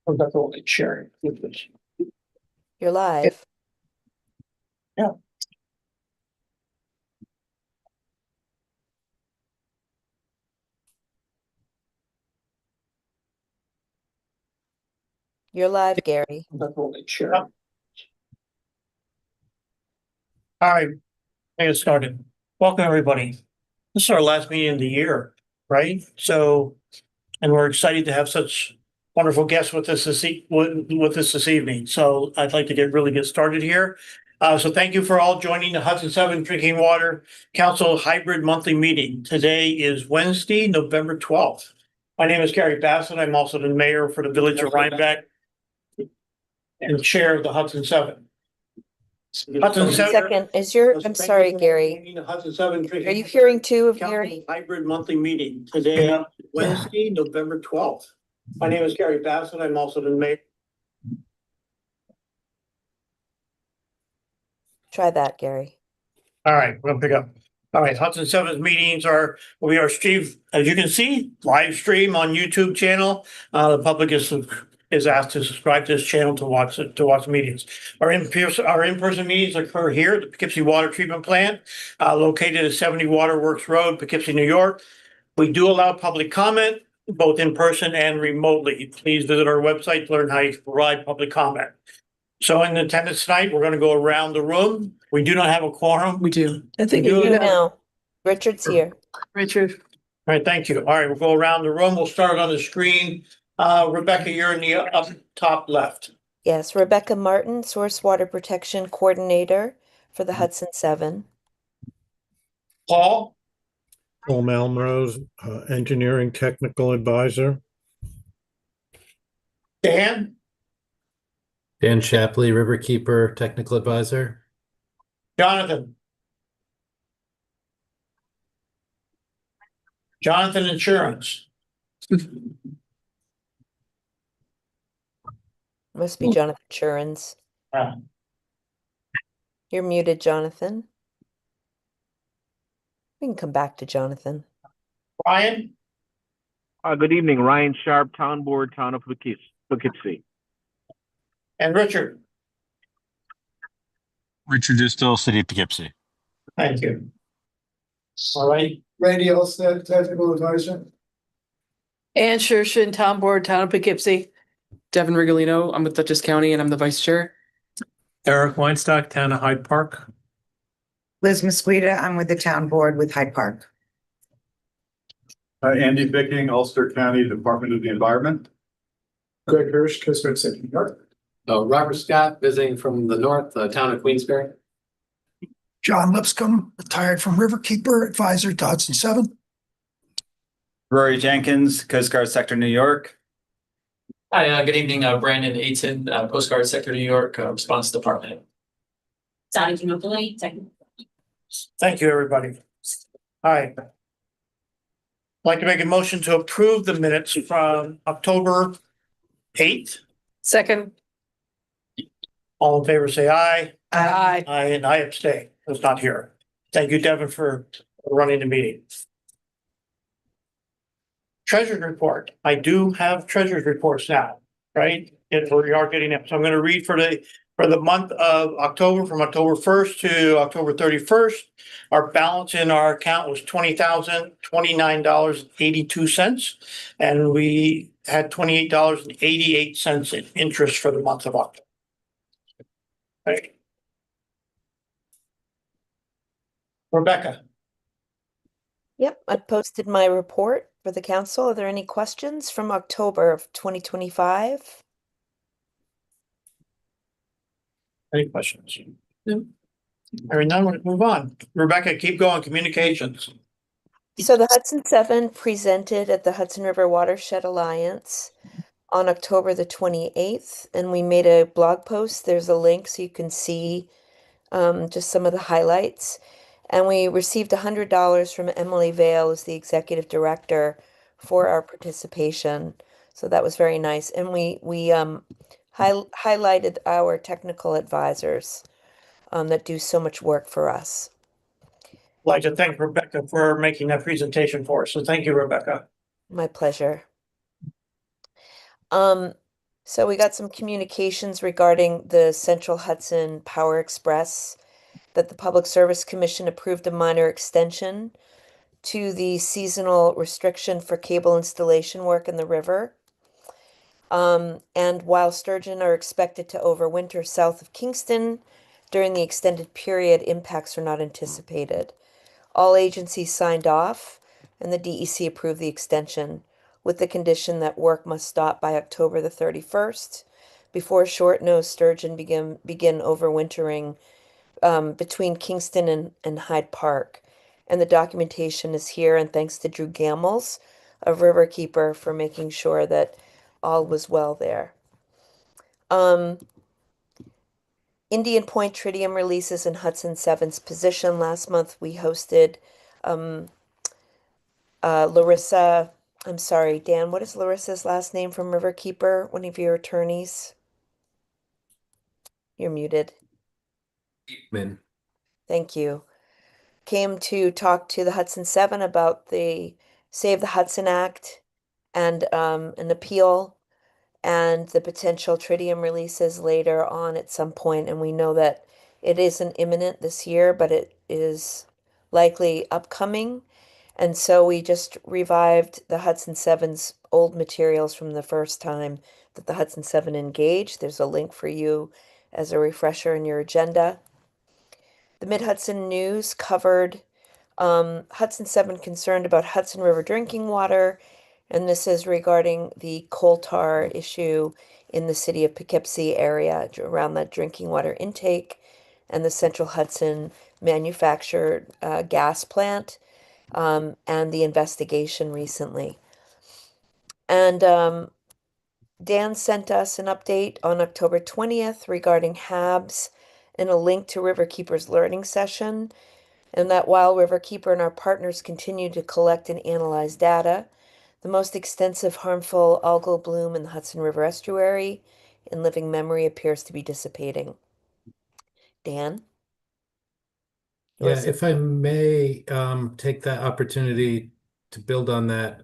I'm not only sharing. You're live. Yeah. You're live, Gary. I'm not only sharing. All right, get started. Welcome, everybody. This is our last meeting of the year, right? So, and we're excited to have such wonderful guests with us this evening. So I'd like to really get started here. So thank you for all joining the Hudson 7 Drinking Water Council Hybrid Monthly Meeting. Today is Wednesday, November 12th. My name is Gary Bassett. I'm also the mayor for the Village of Rhinebeck and chair of the Hudson 7. Hudson 7. Second, I'm sorry, Gary. Are you hearing two of Gary? Hybrid monthly meeting today, Wednesday, November 12th. My name is Gary Bassett. I'm also the mayor. Try that, Gary. All right, we're gonna pick up. All right, Hudson 7's meetings we are streamed, as you can see, live stream on YouTube channel. The public is asked to subscribe to this channel to watch meetings. Our in-person meetings occur here at the Poughkeepsie Water Treatment Plant, located at 70 Waterworks Road, Poughkeepsie, New York. We do allow public comment, both in person and remotely. Please visit our website to learn how you can provide public comment. So in attendance tonight, we're going to go around the room. We do not have a quorum. We do. I think you do now. Richard's here. Richard. All right, thank you. All right, we'll go around the room. We'll start on the screen. Rebecca, you're in the up top left. Yes, Rebecca Martin, Source Water Protection Coordinator for the Hudson 7. Paul Malmrose, Engineering Technical Advisor. Dan Shapley, Riverkeeper Technical Advisor. Jonathan Insurance. Must be Jonathan Churns. You're muted, Jonathan. We can come back to Jonathan. Ryan. Good evening, Ryan Sharp, Town Board, Town of Poughkeepsie. And Richard. Richard Distil, City of Poughkeepsie. Thank you. All right. Randy Olstead, Technical Advisor. Ann Shershin, Town Board, Town of Poughkeepsie. Devin Rigolino, I'm with Dutchess County and I'm the Vice Chair. Eric Weinstock, Town of Hyde Park. Liz Mosqueda, I'm with the Town Board with Hyde Park. Andy Bicking, Ulster County Department of the Environment. Greg Hirsch, Coast City, New York. Robert Scott, visiting from the north, Town of Queensbury. John Lipscomb, retired from Riverkeeper, Advisor to Hudson 7. Rory Jenkins, Coast Guard Sector, New York. Hi, good evening, Brandon Aiton, Coast Guard Sector, New York, Response Department. Thank you, everybody. All right. I'd like to make a motion to approve the minutes from October 8th. Second. All in favor, say aye. Aye. Aye, and I abstain. I was not here. Thank you, Devin, for running the meeting. Treasurer's report. I do have treasurer's reports now, right? And we are getting up. So I'm going to read for the month of October, from October 1st to October 31st. Our balance in our account was $20,029.82, and we had $28.88 in interest for the month of October. Right. Rebecca. Yep, I posted my report for the council. Are there any questions from October of 2025? Any questions? No. All right, now let's move on. Rebecca, keep going. Communications. So the Hudson 7 presented at the Hudson River Watershed Alliance on October the 28th, and we made a blog post. There's a link so you can see just some of the highlights. And we received $100 from Emily Vale as the executive director for our participation. So that was very nice. And we highlighted our technical advisors that do so much work for us. I'd like to thank Rebecca for making that presentation for us. So thank you, Rebecca. My pleasure. So we got some communications regarding the Central Hudson Power Express, that the Public Service Commission approved a minor extension to the seasonal restriction for cable installation work in the river. And while sturgeon are expected to overwinter south of Kingston during the extended period, impacts are not anticipated. All agencies signed off, and the DEC approved the extension with the condition that work must stop by October the 31st before short-nosed sturgeon begin overwintering between Kingston and Hyde Park. And the documentation is here, and thanks to Drew Gamels of Riverkeeper for making sure that all was well there. Indian Point Tritium releases in Hudson 7's position. Last month we hosted Larissa. I'm sorry, Dan, what is Larissa's last name from Riverkeeper? One of your attorneys? You're muted. Min. Thank you. Came to talk to the Hudson 7 about the Save the Hudson Act and an appeal and the potential tritium releases later on at some point. And we know that it isn't imminent this year, but it is likely upcoming. And so we just revived the Hudson 7's old materials from the first time that the Hudson 7 engaged. There's a link for you as a refresher in your agenda. The Mid-Hudson News covered Hudson 7 concerned about Hudson River drinking water, and this is regarding the coal tar issue in the city of Poughkeepsie area around that drinking water intake and the Central Hudson manufactured gas plant and the investigation recently. And Dan sent us an update on October 20th regarding HABs and a link to Riverkeeper's learning session. And that while Riverkeeper and our partners continue to collect and analyze data, the most extensive harmful algal bloom in the Hudson River estuary in living memory appears to be dissipating. Dan? Yeah, if I may, take that opportunity to build on that,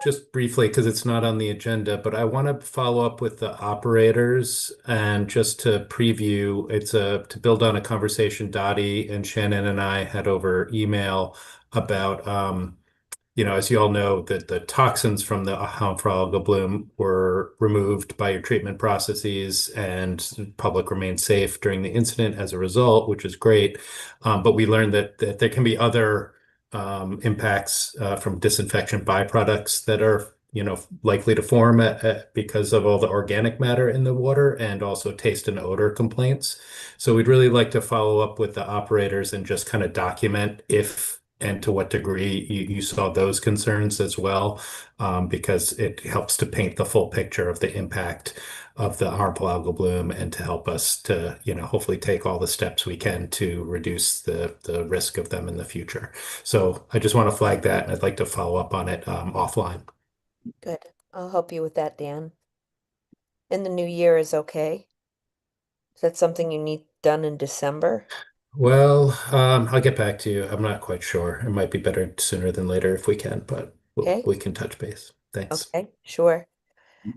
just briefly, because it's not on the agenda, but I want to follow up with the operators and just to preview, to build on a conversation Dottie and Shannon and I had over email about, as you all know, that the toxins from the harmful algal bloom were removed by your treatment processes and the public remained safe during the incident as a result, which is great. But we learned that there can be other impacts from disinfection byproducts that are, likely to form because of all the organic matter in the water and also taste and odor complaints. So we'd really like to follow up with the operators and just kind of document if and to what degree you saw those concerns as well, because it helps to paint the full picture of the impact of the harmful algal bloom and to help us to, hopefully take all the steps we can to reduce the risk of them in the future. So I just want to flag that, and I'd like to follow up on it offline. Good. I'll help you with that, Dan. And the new year is okay? Is that something you need done in December? Well, I'll get back to you. I'm not quite sure. It might be better sooner than later if we can, but Okay. we can touch base. Thanks. Okay, sure.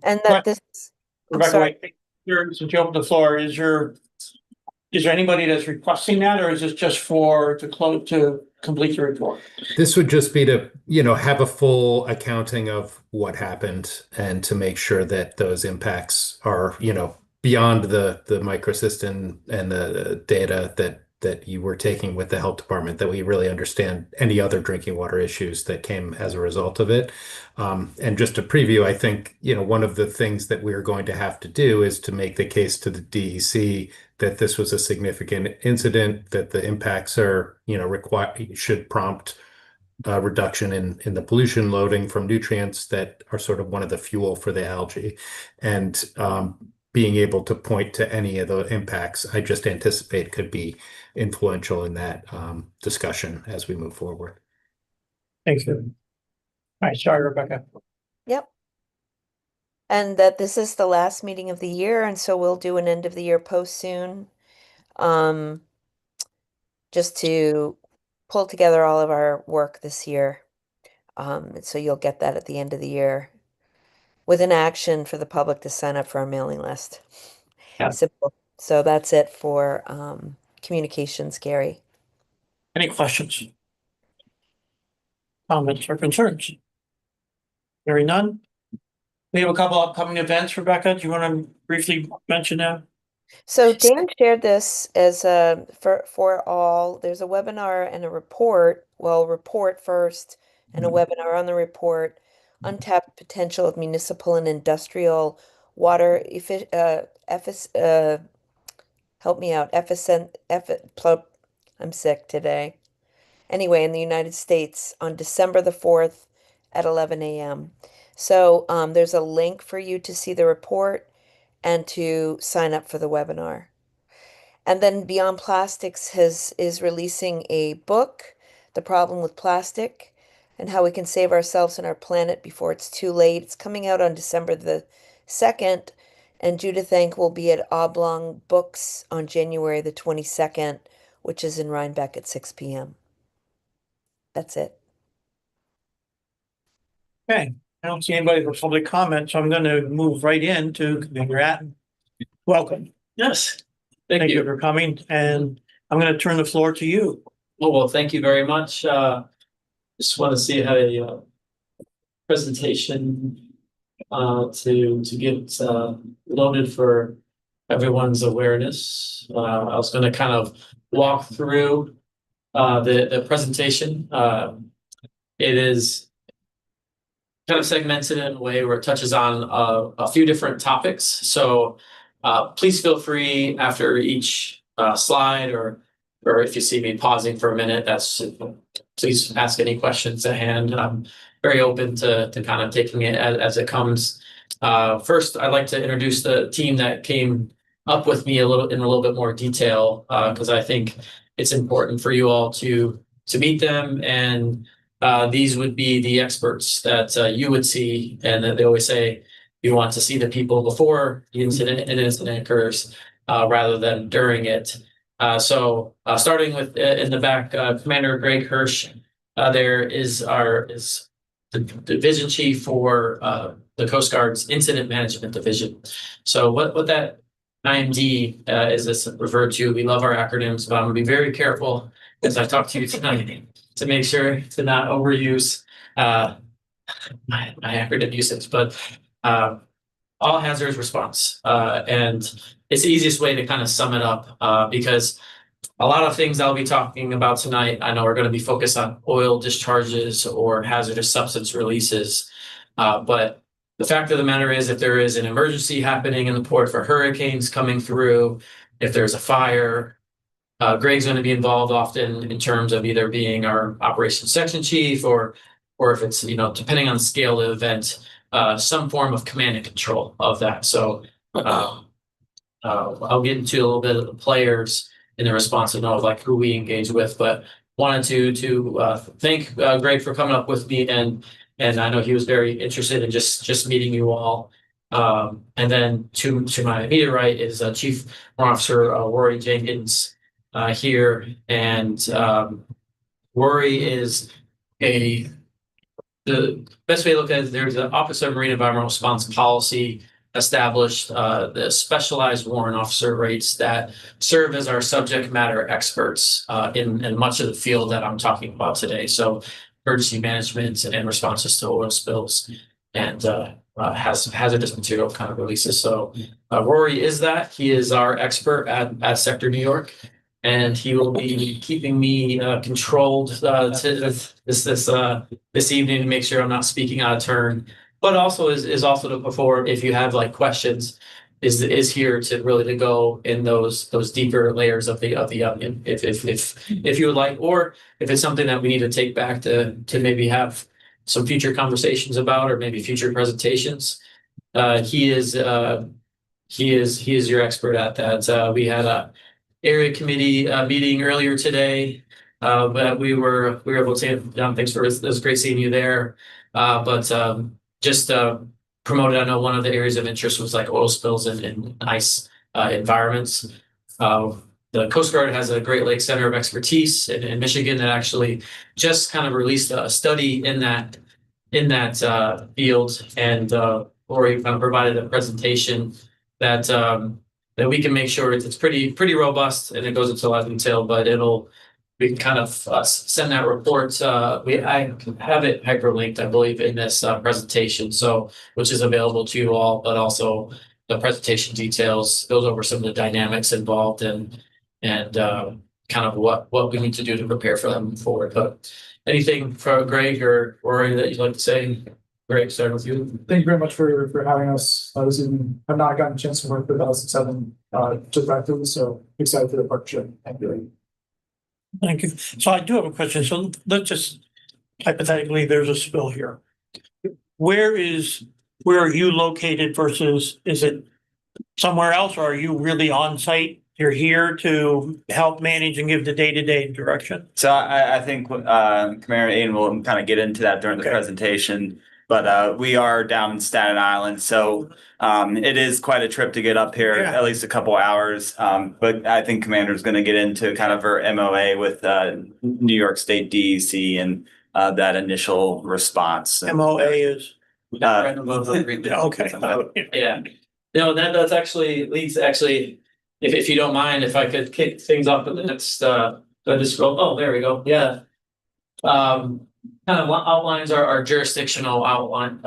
And that this, I'm Rebecca, sorry. wait, since you opened the floor, is there anybody that's requesting that, or is this just to complete the report? This would just be to, have a full accounting of what happened and to make sure that those impacts are, beyond the microsystem and the data that you were taking with the health department, that we really understand any other drinking water issues that came as a result of it. And just to preview, I think, one of the things that we're going to have to do is to make the case to the DEC that this was a significant incident, that the impacts are, should prompt reduction in the pollution loading from nutrients that are sort of one of the fuel for the algae. And being able to point to any of the impacts, I just anticipate could be influential in that discussion as we move forward. Thanks, David. All right, sorry, Rebecca. Yep. And that this is the last meeting of the year, and so we'll do an end of the year post soon. Just to pull together all of our work this year. And so you'll get that at the end of the year. with an action for the public to sign up for our mailing list. Yeah. Simple. So that's it for communications, Gary. Any questions? Comments or concerns? Hearing none. We have a couple upcoming events, Rebecca. Do you want to briefly mention them? So Dan shared this as for all. There's a webinar and a report. Well, report first and a webinar on the report. Untapped potential of municipal and industrial water help me out. I'm sick today. Anyway, in the United States on December the 4th at 11 a.m. So there's a link for you to see the report and to sign up for the webinar. And then Beyond Plastics is releasing a book, The Problem with Plastic, and how we can save ourselves and our planet before it's too late. It's coming out on December the 2nd, and Judith Enck will be at Oblong Books on January the 22nd, which is in Rhinebeck at 6 p.m. That's it. Okay, I don't see anybody for public comment, so I'm going to move right into Commander Atten. Welcome. Yes. Thank you for coming, and I'm going to turn the floor to you. Well, thank you very much. Just want to see how a presentation to get loaded for everyone's awareness. I was going to kind of walk through the presentation. It is kind of segmented in a way where it touches on a few different topics. So please feel free after each slide or if you see me pausing for a minute, please ask any questions at hand. I'm very open to kind of taking it as it comes. First, I'd like to introduce the team that came up with me in a little bit more detail, because I think it's important for you all to meet them. And these would be the experts that you would see, and that they always say you want to see the people before the incident occurs, rather than during it. So starting with in the back, Commander Greg Hirsch, there is the division chief for the Coast Guard's Incident Management Division. So what that IMD is this referred to? We love our acronyms, but I'm gonna be very careful as I talk to you tonight to make sure to not overuse my acronym usage, but all hazards response. And it's the easiest way to kind of sum it up, because a lot of things I'll be talking about tonight, I know are going to be focused on oil discharges or hazardous substance releases. But the fact of the matter is, if there is an emergency happening in the port for hurricanes coming through, if there's a fire, Greg's going to be involved often in terms of either being our operations section chief or if it's, depending on the scale of the event, some form of command and control of that. So I'll get into a little bit of the players in the response to know like who we engage with, but wanted to thank Greg for coming up with me, and I know he was very interested in just meeting you all. And then to my immediate right is Chief Warrant Officer Rory Jenkins here, and Rory is the best way to look at it is there's an Office of Marine Environmental Response policy established, the specialized warrant officer rates that serve as our subject matter experts in much of the field that I'm talking about today. So emergency management and responses to oil spills and hazardous material kind of releases. So Rory is that. He is our expert at Sector New York, and he will be keeping me controlled to this evening to make sure I'm not speaking out of turn. But also is also to before, if you have like questions, is here to really to go in those deeper layers of the onion, if you would like, or if it's something that we need to take back to maybe have some future conversations about, or maybe future presentations. He is your expert at that. We had a area committee meeting earlier today, but we were able to say, John, thanks for it was great seeing you there. But just promoted. I know one of the areas of interest was like oil spills in ice environments. The Coast Guard has a Great Lakes Center of Expertise in Michigan that actually just kind of released a study in that field, and Lori kind of provided a presentation that that we can make sure it's pretty robust and it goes into a lot of detail, but we can kind of send that report. I have it hyperlinked, I believe, in this presentation, so which is available to you all, but also the presentation details goes over some of the dynamics involved and kind of what we need to do to prepare for them forward. But anything for Greg or Rory that you'd like to say? Greg, start with you. Thank you very much for having us this evening. I've not gotten a chance to work with Hudson 7 just actively, so excited for the partnership. Thank you. Thank you. So I do have a question. So let's just hypothetically, there's a spill here. Where are you located versus is it somewhere else, or are you really on site? You're here to help manage and give the day-to-day direction? So I think Commander Aiden will kind of get into that during the presentation. But we are down in Staten Island, so it is quite a trip to get up here, at least a couple hours. But I think Commander's going to get into kind of her MOA with New York State DEC and that initial response. MOA is? Okay. Yeah. No, that's actually leads if you don't mind, if I could kick things off with the next oh, there we go. Yeah. Kind of outlines our jurisdictional outline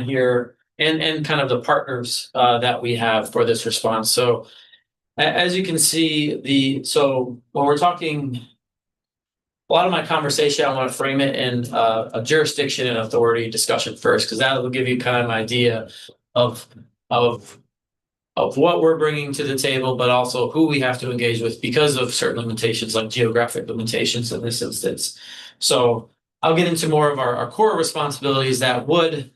here and kind of the partners that we have for this response. So as you can see, so when we're talking, a lot of my conversation, I want to frame it in a jurisdiction and authority discussion first, because that will give you kind of an idea of what we're bringing to the table, but also who we have to engage with because of certain limitations, like geographic limitations in this instance. So I'll get into more of our core responsibilities that would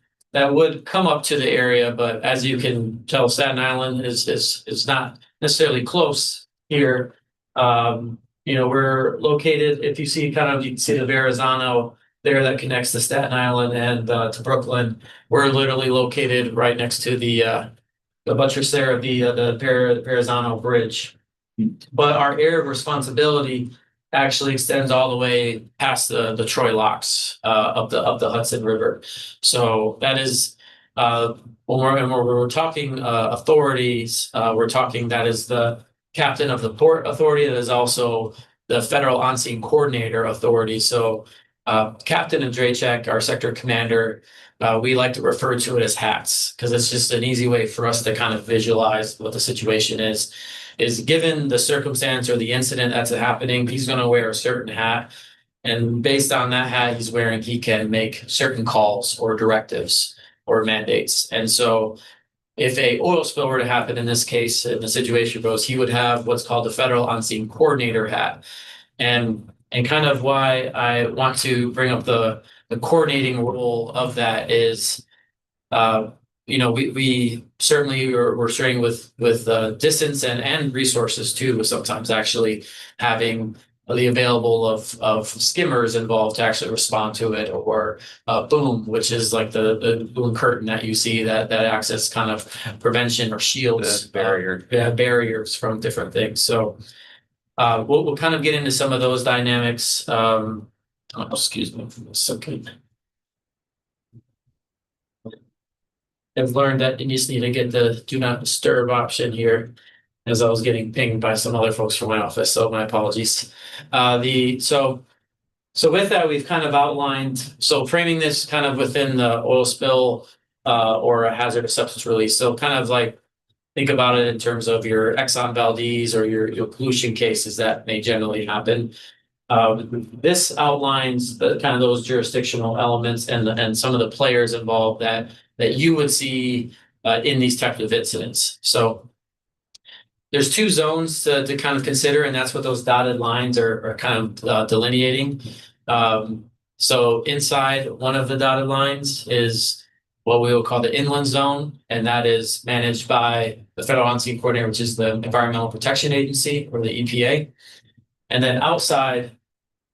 come up to the area, but as you can tell, Staten Island is not necessarily close here. We're located, if you see you can see the Verrazano there that connects to Staten Island and to Brooklyn. We're literally located right next to the buttress there of the Verrazano Bridge. But our area of responsibility actually extends all the way past the Troy locks of the Hudson River. So that is when we're talking authorities, we're talking that is the captain of the Port Authority. That is also the Federal On-Scene Coordinator Authority. So Captain Andrzejczyk, our sector commander, we like to refer to it as hats because it's just an easy way for us to kind of visualize what the situation is given the circumstance or the incident that's happening, he's going to wear a certain hat. And based on that hat he's wearing, he can make certain calls or directives or mandates. And so if a oil spill were to happen in this case, in the situation goes, he would have what's called the Federal On-Scene Coordinator hat. And kind of why I want to bring up the coordinating role of that is, we certainly we're strained with distance and resources too, sometimes actually having the available of skimmers involved to actually respond to it, or boom, which is like the boom curtain that you see that acts as kind of prevention or shields, barriers from different things. So we'll kind of get into some of those dynamics. Excuse me for a second. I've learned that you just need to get the do not disturb option here, as I was getting pinged by some other folks from my office. So my apologies. So with that, we've kind of outlined, so framing this kind of within the oil spill or a hazardous substance release. So kind of like think about it in terms of your Exxon Valdez or your pollution cases that may generally happen. This outlines the kind of those jurisdictional elements and some of the players involved that you would see in these types of incidents. So there's two zones to kind of consider, and that's what those dotted lines are kind of delineating. So inside one of the dotted lines is what we will call the inland zone, and that is managed by the Federal On-Scene Coordinator, which is the Environmental Protection Agency, or the EPA. And then outside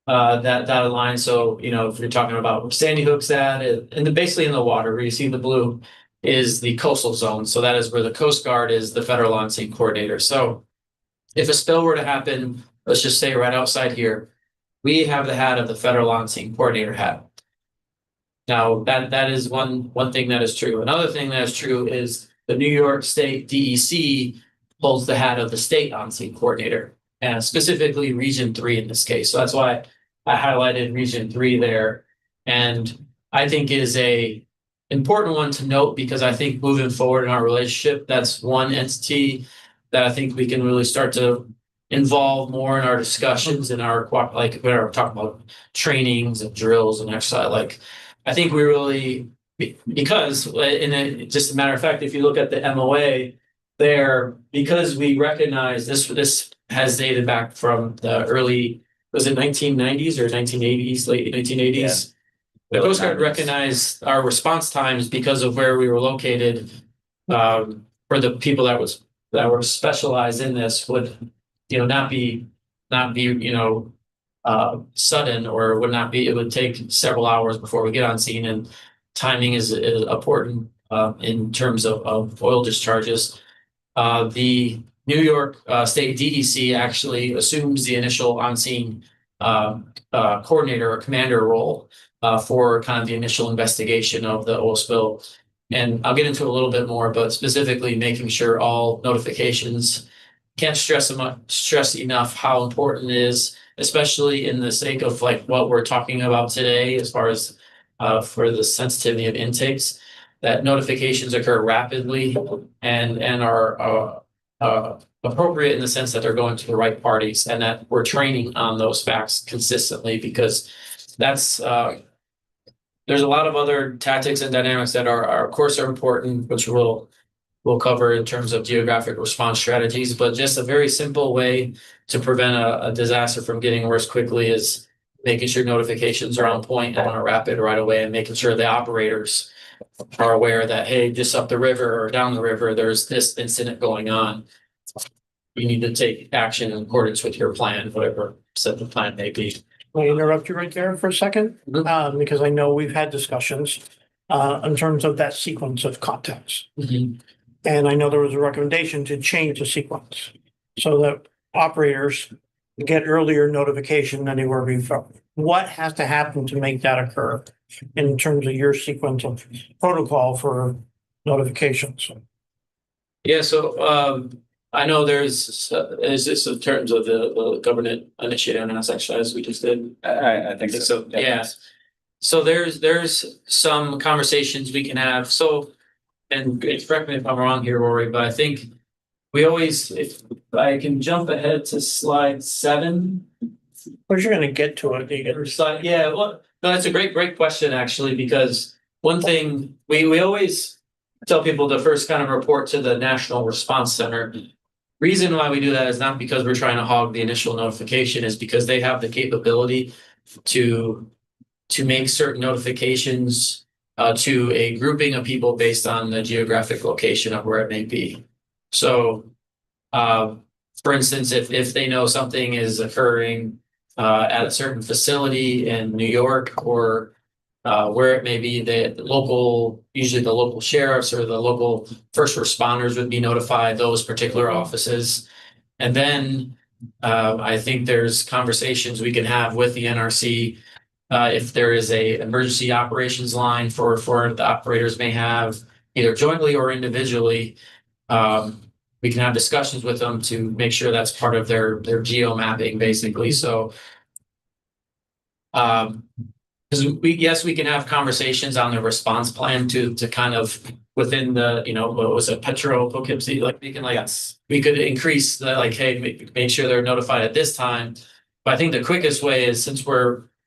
that dotted line, so if you're talking about where Sandy Hook's at, and basically in the water where you see the blue is the coastal zone. So that is where the Coast Guard is the Federal On-Scene Coordinator. So if a spill were to happen, let's just say right outside here, we have the hat of the Federal On-Scene Coordinator hat. Now, that is one thing that is true. Another thing that is true is the New York State DEC holds the hat of the state on-scene coordinator, and specifically Region 3 in this case. So that's why I highlighted Region 3 there. And I think is a important one to note because I think moving forward in our relationship, that's one entity that I think we can really start to involve more in our discussions and our like when we're talking about trainings and drills and exercise. Like I think we really because just a matter of fact, if you look at the MOA there, because we recognize this has dated back from the early, was it 1990s or 1980s, late 1980s? The Coast Guard recognized our response times because of where we were located. For the people that were specialized in this would, not be sudden, or would not be. It would take several hours before we get on scene, and timing is important in terms of oil discharges. The New York State DEC actually assumes the initial on-scene coordinator or commander role for kind of the initial investigation of the oil spill. And I'll get into it a little bit more, but specifically making sure all notifications, can't stress enough how important it is, especially in the sake of like what we're talking about today, as far as for the sensitivity of intakes, that notifications occur rapidly and are appropriate in the sense that they're going to the right parties, and that we're training on those facts consistently, because that's there's a lot of other tactics and dynamics that are of course are important, which we'll cover in terms of geographic response strategies. But just a very simple way to prevent a disaster from getting worse quickly is making sure notifications are on point and are rapid right away, and making sure the operators are aware that, hey, just up the river or down the river, there's this incident going on. You need to take action in accordance with your plan, whatever said the plan may be. Can I interrupt you right there for a second? Because I know we've had discussions in terms of that sequence of contacts. And I know there was a recommendation to change the sequence so that operators get earlier notification than they were before. What has to happen to make that occur in terms of your sequence of protocol for notifications? Yeah, so I know is this in terms of the government initiative and exercise we just did? I think so. Yeah. So there's some conversations we can have. So, and correct me if I'm wrong here, Rory, but I think we always, if I can jump ahead to slide 7. Or you're going to get to it. Or slide, yeah, well, no, that's a great question, actually, because one thing we always tell people to first kind of report to the National Response Center. Reason why we do that is not because we're trying to hog the initial notification, is because they have the capability to make certain notifications to a grouping of people based on the geographic location of where it may be. So, for instance, if they know something is occurring at a certain facility in New York, or where it may be, usually the local sheriffs or the local first responders would be notified, those particular offices. And then I think there's conversations we can have with the NRC if there is a emergency operations line for the operators may have, either jointly or individually. We can have discussions with them to make sure that's part of their geo mapping, basically. So, because we can have conversations on the response plan to kind of within the, what was it, Petro Poughkeepsie, like we can we could increase the hey, make sure they're notified at this time. But I think the quickest way is, since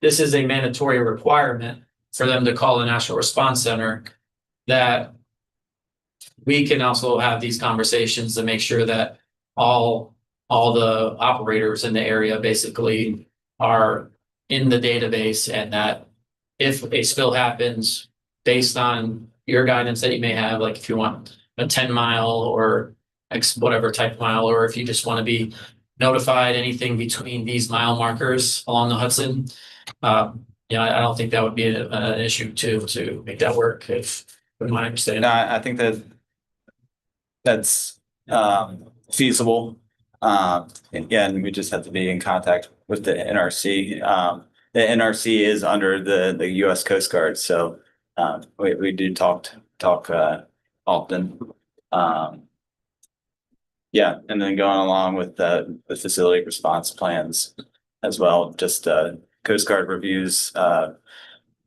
this is a mandatory requirement for them to call the National Response Center, that we can also have these conversations to make sure that all the operators in the area basically are in the database, and that if a spill happens, based on your guidance that you may have, like if you want a 10-mile or X whatever type of mile, or if you just want to be notified anything between these mile markers along the Hudson, I don't think that would be an issue to make that work, if from my understanding. No, I think that's feasible. Again, we just have to be in contact with the NRC. The NRC is under the U.S. Coast Guard, so we do talk often. Yeah, and then going along with the facility response plans as well, just Coast Guard reviews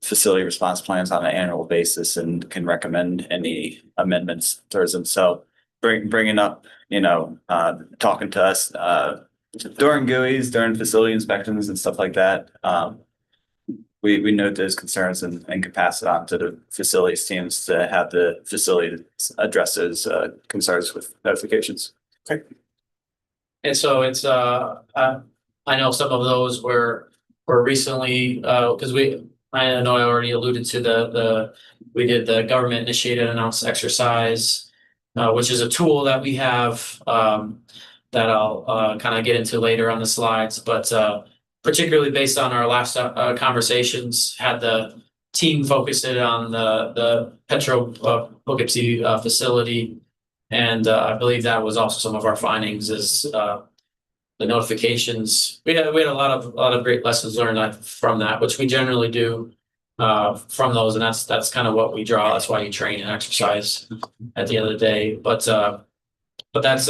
facility response plans on an annual basis and can recommend any amendments towards them. So bringing up, talking to us during GUIs, during facility inspections and stuff like that. We note those concerns and can pass it on to the facilities teams to have the facility address those concerns with notifications. Okay. And so it's I know some of those were recently because I know I already alluded to we did the government initiated announced exercise, which is a tool that we have that I'll kind of get into later on the slides, but particularly based on our last conversations, had the team focus it on the Petro Poughkeepsie facility. And I believe that was also some of our findings is the notifications. We had a lot of great lessons learned from that, which we generally do from those, and that's kind of what we draw. That's why you train and exercise at the end of the day. But that's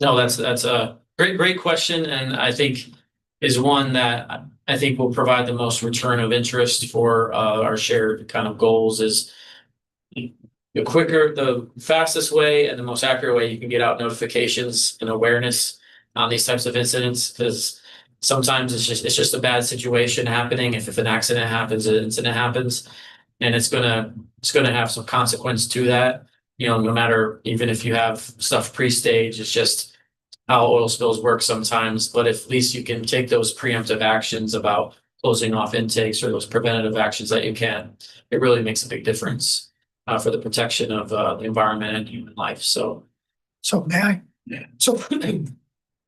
that's a great question, and I think is one that I think will provide the most return of interest for our shared kind of goals. Is the fastest way and the most accurate way you can get out notifications and awareness on these types of incidents, because sometimes it's just a bad situation happening. If an accident happens, an incident happens, and it's gonna have some consequence to that. No matter, even if you have stuff pre-stage, it's just how oil spills work sometimes. But if at least you can take those preemptive actions about closing off intakes or those preventative actions that you can, it really makes a big difference for the protection of the environment and human life. So may I? So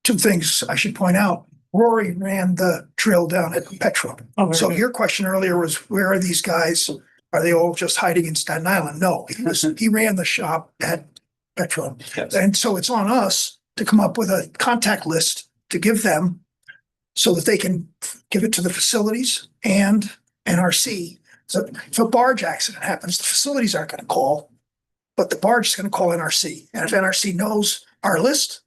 two things I should point out. Rory ran the drill down at Petro. So your question earlier was, where are these guys? Are they all just hiding in Staten Island? No, he ran the shop at Petro. Yes. And so it's on us to come up with a contact list to give them so that they can give it to the facilities and NRC. So if a barge accident happens, the facilities aren't going to call, but the barge is going to call NRC. And if NRC knows our list,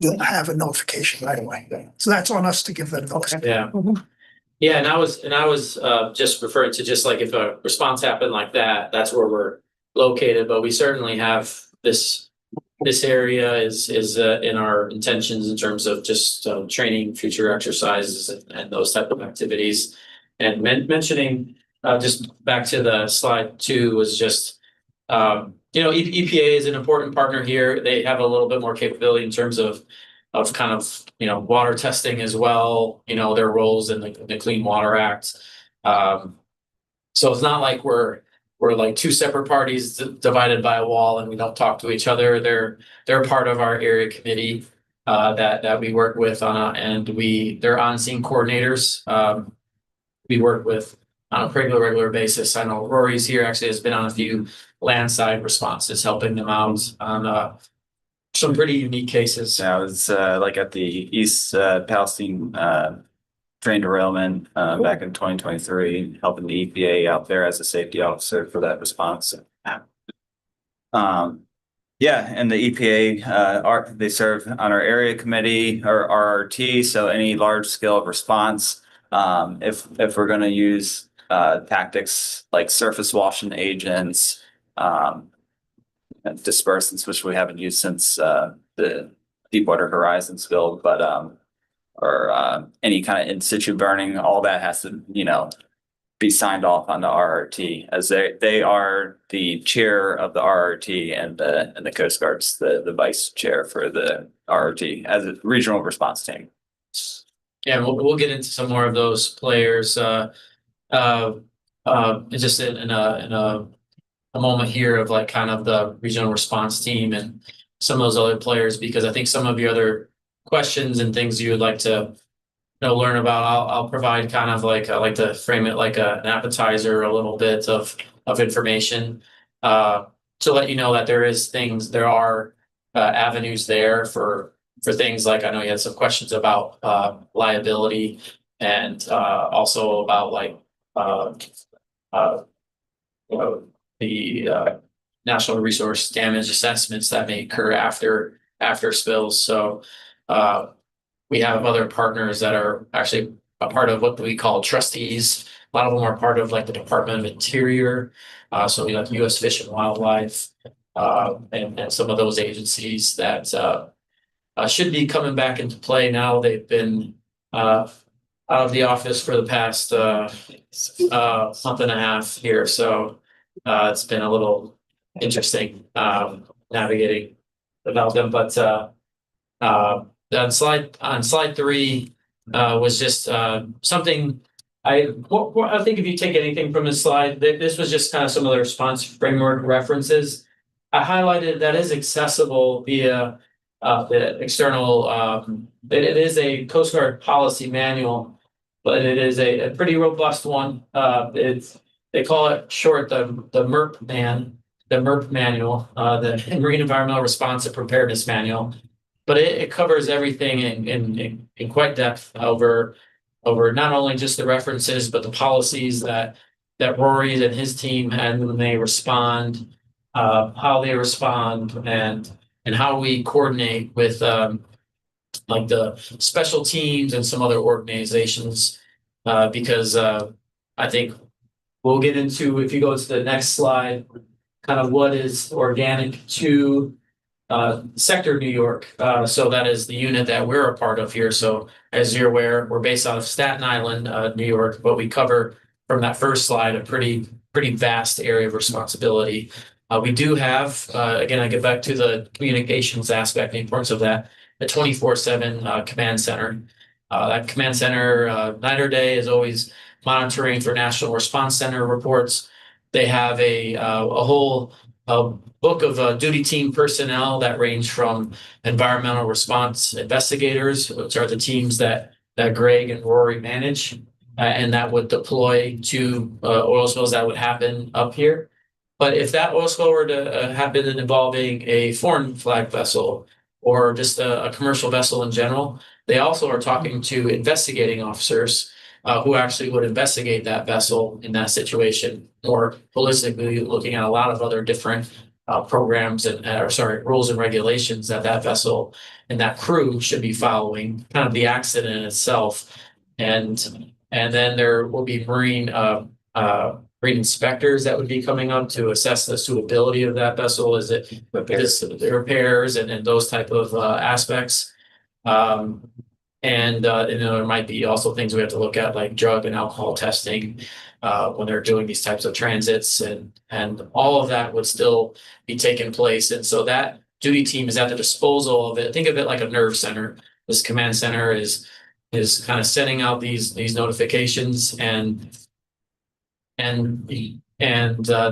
they'll have a notification right away. So that's on us to give them notice. yeah. Yeah, and I was just referring to just like if a response happened like that, that's where we're located. But we certainly have this area is in our intentions in terms of just training future exercises and those type of activities. And mentioning just back to the slide 2 was just EPA is an important partner here. They have a little bit more capability in terms of kind of water testing as well. Their roles in the Clean Water Act. So it's not like we're like two separate parties divided by a wall and we don't talk to each other. They're part of our area committee that we work with and they're on-scene coordinators. We work with on a regular basis. I know Rory's here actually has been on a few landside responses, helping them out on some pretty unique cases. Yeah, I was like at the East Palestine train derailment back in 2023, helping the EPA out there as a safety officer for that response. Yeah, and the EPA they serve on our area committee or RRT. So any large scale response, if we're going to use tactics like surface washing agents, and dispersants, which we haven't used since the Deepwater Horizon spill, but or any kind of in situ burning, all that has to be signed off on the RRT, as they are the chair of the RRT and the Coast Guard's the vice chair for the RRT as a regional response team. Yeah, we'll get into some more of those players just in a moment here of like kind of the regional response team and some of those other players, because I think some of the other questions and things you would like to learn about, I'll provide kind of like, I like to frame it like an appetizer, a little bit of information to let you know that there are avenues there for things like, I know you had some questions about liability and also about like natural resource damage assessments that may occur after spills. So we have other partners that are actually a part of what we call trustees. A lot of them are part of like the Department of Interior. So we like U.S. Fish and Wildlife, and some of those agencies that should be coming back into play now. They've been out of the office for the past month and a half here. So it's been a little interesting navigating about them. But on slide 3 was just something I think if you take anything from this slide, this was just kind of some of the response framework references. I highlighted that is accessible via the external. It is a Coast Guard policy manual, but it is a pretty robust one. They call it short the MERP manual, the Marine Environmental Response and Preparedness Manual. But it covers everything in quite depth over not only just the references, but the policies that Rory and his team had when they respond, how they respond, and how we coordinate with like the special teams and some other organizations, because I think we'll get into, if you go to the next slide, kind of what is organic to Sector New York. So that is the unit that we're a part of here. So as you're aware, we're based out of Staten Island, New York, but we cover from that first slide a pretty vast area of responsibility. We do have, again, I get back to the communications aspect, the importance of that, the 24/7 command center. That command center, night or day, is always monitoring for National Response Center reports. They have a whole book of duty team personnel that range from environmental response investigators, which are the teams that Greg and Rory manage, and that would deploy to oil spills that would happen up here. But if that oil spill were to happen involving a foreign flag vessel or just a commercial vessel in general, they also are talking to investigating officers who actually would investigate that vessel in that situation, or holistically looking at a lot of other different programs and rules and regulations that vessel and that crew should be following, kind of the accident itself. And then there will be marine inspectors that would be coming up to assess the suitability of that vessel. Is it the repairs and those type of aspects. And there might be also things we have to look at, like drug and alcohol testing when they're doing these types of transits, and all of that would still be taking place. And so that duty team is at the disposal of it. Think of it like a nerve center. This command center is kind of sending out these notifications,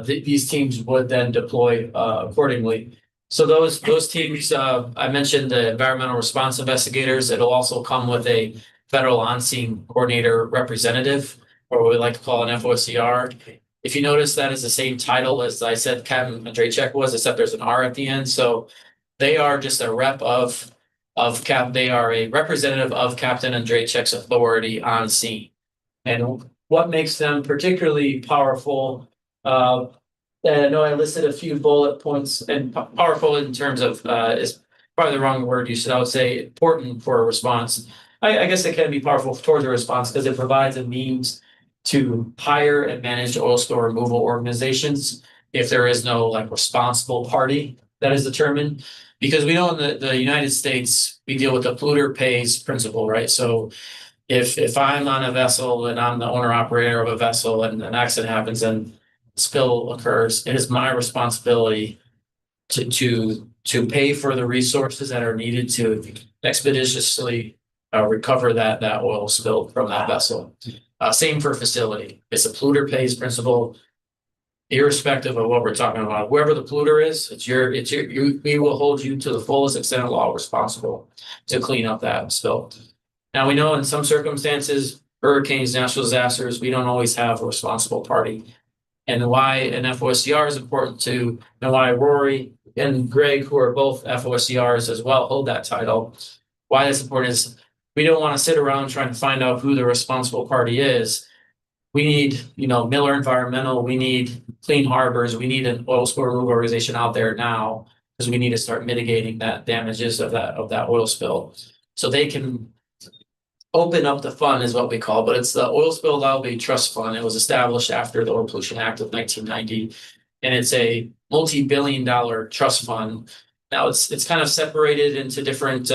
these teams would then deploy accordingly. So those teams, I mentioned the environmental response investigators. It'll also come with a federal on-scene coordinator representative, or what we like to call an FOCR. If you notice, that is the same title as I said Captain Andrejchek was, except there's an R at the end. So they are just a rep of they are a representative of Captain Andrejchek's authority on scene. And what makes them particularly powerful, and I know I listed a few bullet points, and powerful in terms of is probably the wrong word used. I would say important for a response. I guess it can be powerful towards a response because it provides a means to hire and manage oil spill removal organizations if there is no like responsible party that is determined. Because we know in the United States, we deal with the polluter pays principle, right? So if I'm on a vessel and I'm the owner operator of a vessel and an accident happens and spill occurs, it is my responsibility to pay for the resources that are needed to expeditiously recover that oil spill from that vessel. Same for facility. It's a polluter pays principle, irrespective of what we're talking about. Whoever the polluter is, we will hold you to the fullest extent of law responsible to clean up that spill. Now we know in some circumstances, hurricanes, natural disasters, we don't always have a responsible party. And why an FOSCR is important to, and why Rory and Greg, who are both FOSCRs as well, hold that title. Why that's important is we don't want to sit around trying to find out who the responsible party is. we need, Miller Environmental, we need Clean Harbors, we need an oil spill removal organization out there now, because we need to start mitigating that damages of that oil spill. So they can open up the fund is what we call, but it's the Oil Spill Liability Trust Fund. It was established after the Oil Pollution Act of 1990, and it's a multi-billion-dollar trust fund. Now it's kind of separated into different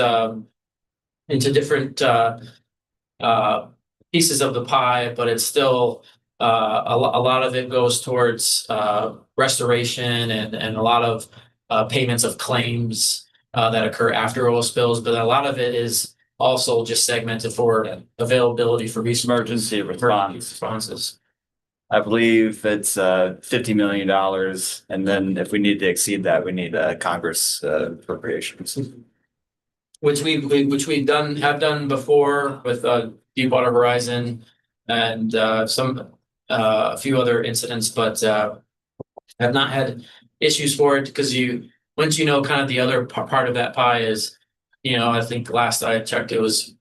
pieces of the pie, but it's still a lot of it goes towards restoration and a lot of payments of claims that occur after oil spills, but a lot of it is also just segmented for availability for Emergency responses. I believe it's $50 million, and then if we need to exceed that, we need Congress appropriations. Which we've have done before with Deepwater Horizon and a few other incidents, but have not had issues for it because once kind of the other part of that pie is, I think last I checked it was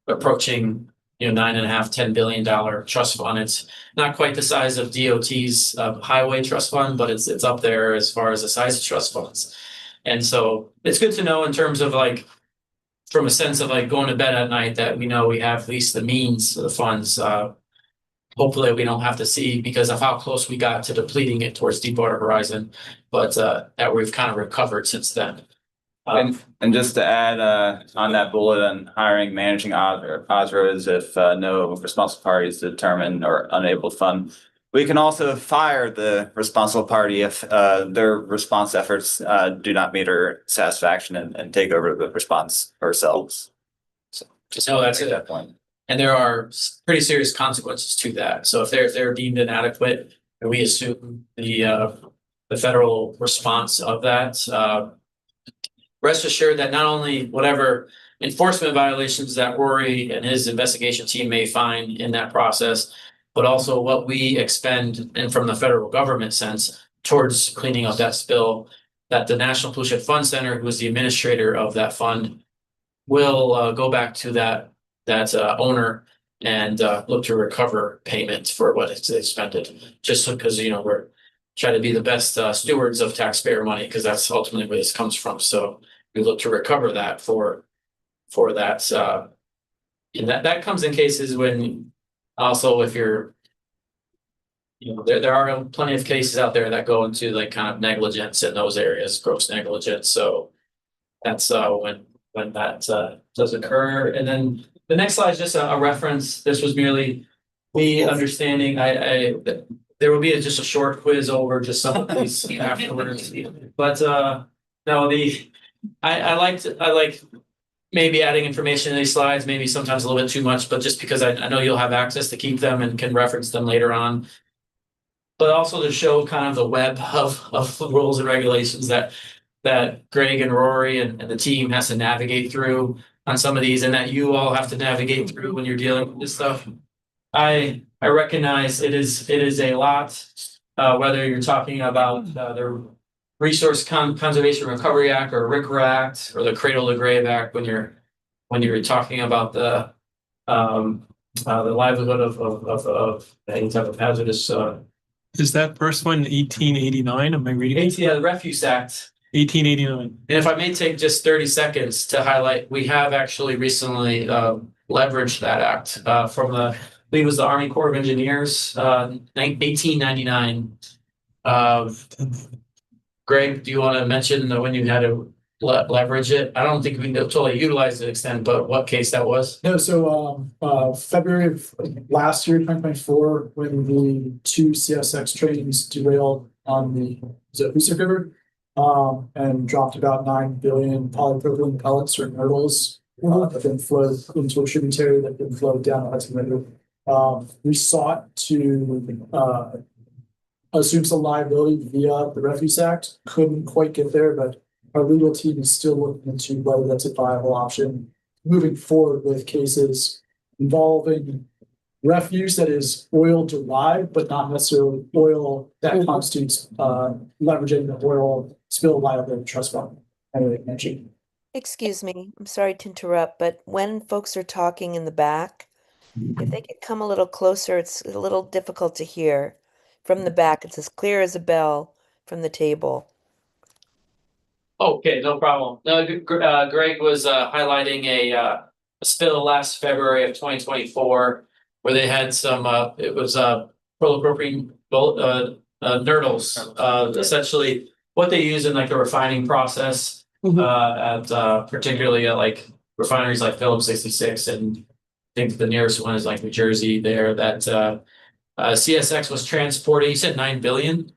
approaching $9.5–10 billion trust fund. It's not quite the size of DOT's highway trust fund, but it's up there as far as the size of trust funds. And so it's good to know in terms of from a sense of going to bed at night that we know we have at least the means of the funds. Hopefully we don't have to see because of how close we got to depleting it towards Deepwater Horizon, but that we've kind of recovered since then. And just to add on that bullet on hiring managing OSROs if no responsible party is determined or unable to fund, we can also fire the responsible party if their response efforts do not meet our satisfaction and take over the response ourselves. So just that's make it. that point. And there are pretty serious consequences to that. So if they're deemed inadequate, and we assume the federal response of that, rest assured that not only whatever enforcement violations that Rory and his investigation team may find in that process, but also what we expend and from the federal government sense towards cleaning up that spill, that the National Pollution Fund Center, who is the administrator of that fund, will go back to that owner and look to recover payment for what it's expended. Just because we're trying to be the best stewards of taxpayer money, because that's ultimately where this comes from. So we look to recover that for that. And that comes in cases when also if you're there are plenty of cases out there that go into kind of negligence in those areas, gross negligence. So that's when that does occur. And then the next slide is just a reference. This was merely me understanding. There will be just a short quiz over just some of these afterwards. But no, I like maybe adding information in these slides, maybe sometimes a little bit too much, but just because I know you'll have access to keep them and can reference them later on. But also to show kind of the web of rules and regulations that Greg and Rory and the team has to navigate through on some of these, and that you all have to navigate through when you're dealing with this stuff. I recognize it is a lot, whether you're talking about the Resource Conservation Recovery Act or RCRA Act or the Cradle to Grave Act when you're talking about the livelihood of any type of hazardous. Is that first one 1889? Am I reading it? Yeah, the Refuse Act. 1889. And if I may take just 30 seconds to highlight, we have actually recently leveraged that act from I believe it was the Army Corps of Engineers, 1899. Greg, do you want to mention when you had to leverage it? I don't think we totally utilized it to extent, but what case that was? No, so February of last year, 2024, when the two CSX trains derailed on the Hudson River and dropped about 9 billion polypropylene pellets or nurdles that then flowed into a tributary that then flowed down the Hudson River. We sought to assume some liability via the Refuse Act. Couldn't quite get there, but our legal team is still looking into whether that's a viable option moving forward with cases involving refuse that is oil derived, but not necessarily oil that constitutes leveraging the oil spill liability trust fund. Anyway, mentioned. Excuse me, I'm sorry to interrupt, but when folks are talking in the back, If they could come a little closer, it's a little difficult to hear. From the back, it's as clear as a bell from the table. Okay, no problem. No, Greg was highlighting a spill last February of 2024 where they had some it was polypropylene nurdles, essentially what they use in like the refining process at particularly at like refineries like Phillips 66, and I think the nearest one is like New Jersey there, that CSX was transporting. You said 9 billion.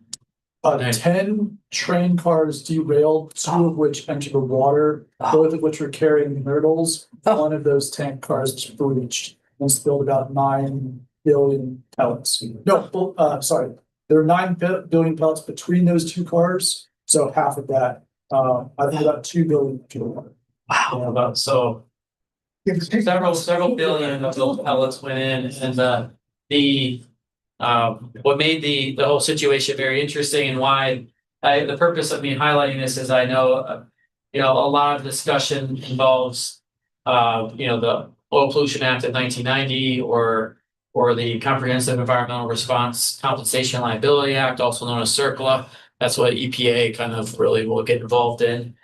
10 train cars derailed, 2 of which entered the water, both of which were carrying nurdles. One of those tank cars was breached and spilled about 9 billion pellets. No, sorry, there were 9 billion pellets between those 2 cars. So half of that, I think about 2 billion to the water. Wow, about so several billion of those pellets went in, and what made the whole situation very interesting, and why the purpose of me highlighting this is I know a lot of discussion involves the Oil Pollution Act of 1990 or the Comprehensive Environmental Response Compensation Liability Act, also known as CERCLA. That's what EPA kind of really will get involved in.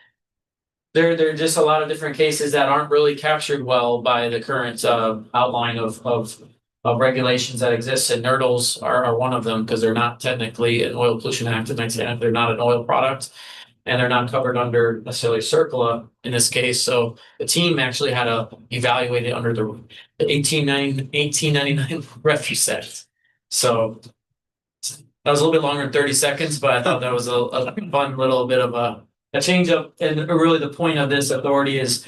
There are just a lot of different cases that aren't really captured well by the current outline of regulations that exist, and nurdles are one of them because they're not technically an Oil Pollution Act of 1990. They're not an oil product, and they're not covered under necessarily CERCLA in this case. So the team actually had to evaluate it under the 1899 refuse act. So that was a little bit longer than 30 seconds, but I thought that was a fun little bit of a change up. And really the point of this authority is,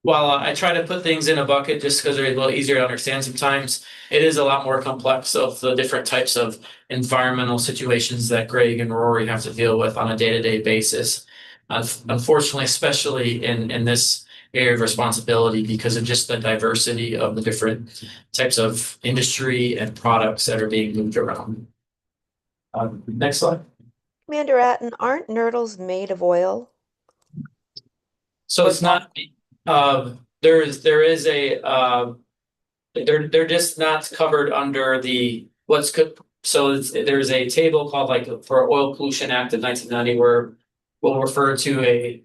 while I try to put things in a bucket just because they're a little easier to understand sometimes, it is a lot more complex of the different types of environmental situations that Greg and Rory have to deal with on a day-to-day basis. Unfortunately, especially in this area of responsibility, because of just the diversity of the different types of industry and products that are being moved around. Next slide. Commander Atten, aren't nurdles made of oil? So it's not. There is a they're just not covered under the what's good. So there's a table called like for Oil Pollution Act of 1990 where we'll refer to a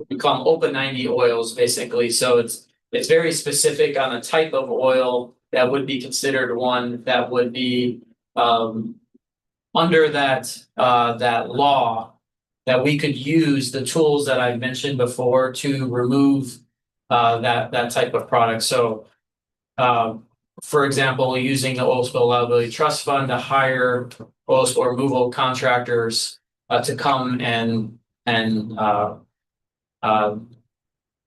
we call them open 90 oils basically. So it's very specific on a type of oil that would be considered one that would be under that law, that we could use the tools that I mentioned before to remove that type of product. So, for example, using the Oil Spill Liability Trust Fund to hire oil spill removal contractors to come and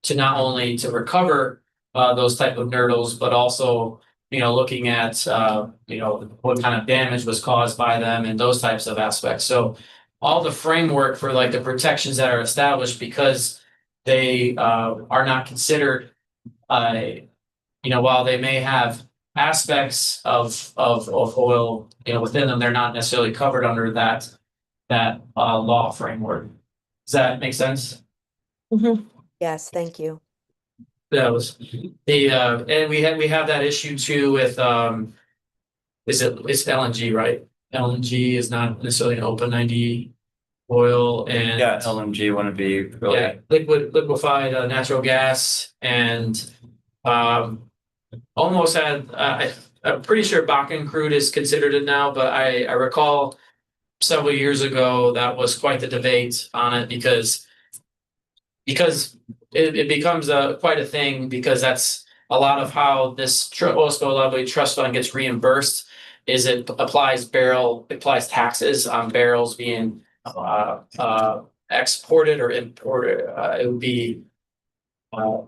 to not only to recover those type of nurdles, but also looking at what kind of damage was caused by them and those types of aspects. So all the framework for like the protections that are established, because they are not considered, while they may have aspects of oil, within them, they're not necessarily covered under that law framework. Does that make sense? Mm-hmm. Yes, thank you. That was the and we have that issue too with it's LNG, right? LNG is not necessarily an open 90 oil, and Yeah, LNG wouldn't be really liquefied natural gas, and almost had I'm pretty sure Bakken crude is considered it now, but I recall several years ago that was quite the debate on it because it becomes quite a thing, because that's a lot of how this Oil Spill Liability Trust Fund gets reimbursed. Is it applies taxes on barrels being exported or imported. It would be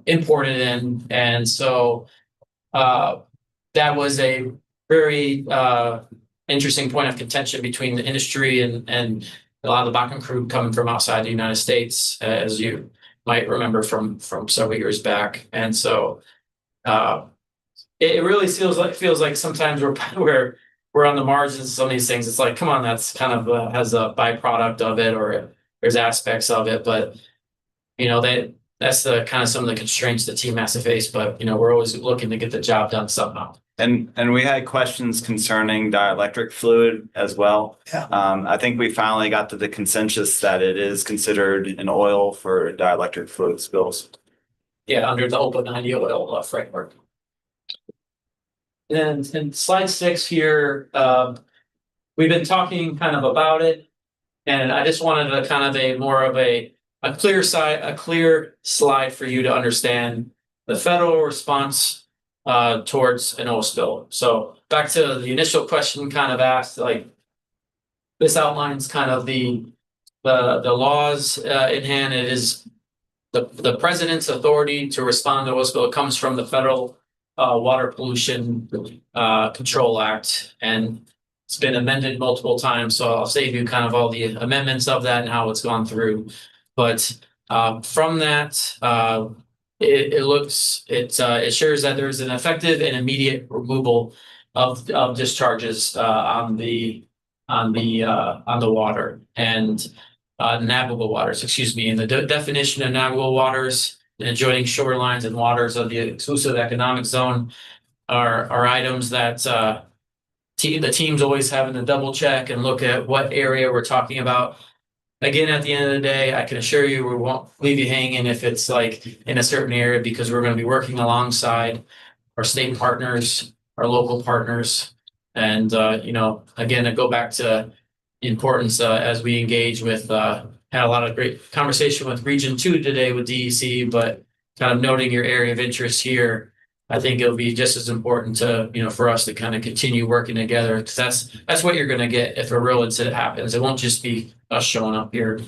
imported in, and so that was a very interesting point of contention between the industry and a lot of the Bakken crude coming from outside the United States, as you might remember from several years back. And so it really feels like sometimes we're on the margins of some of these things. It's like, come on, that's kind of has a byproduct of it, or there's aspects of it, but that's the kind of some of the constraints the team has to face, but we're always looking to get the job done somehow. And we had questions concerning dielectric fluid as well. Yeah. I think we finally got to the consensus that it is considered an oil for dielectric fluid spills. Yeah, under the OPA 90 oil framework. And in slide 6 here, we've been talking kind of about it, and I just wanted to kind of a clear slide for you to understand the federal response towards an oil spill. So back to the initial question kind of asked, like this outlines kind of the laws in hand. It is the president's authority to respond to oil spill. It comes from the Federal Water Pollution Control Act, and it's been amended multiple times. So I'll save you kind of all the amendments of that and how it's gone through. But from that, it assures that there is an effective and immediate removal of discharges on the water and navigable waters. Excuse me. And the definition of navigable waters and adjoining shorelines and waters of the exclusive economic zone are items that the team's always having to double check and look at what area we're talking about. Again, at the end of the day, I can assure you we won't leave you hanging if it's like in a certain area, because we're going to be working alongside our state partners, our local partners. And, again, I go back to importance as we engage with, had a lot of great conversation with Region 2 today with DEC, but kind of noting your area of interest here. I think it'll be just as important to, for us to kind of continue working together, because that's what you're going to get if a real incident happens. It won't just be us showing up here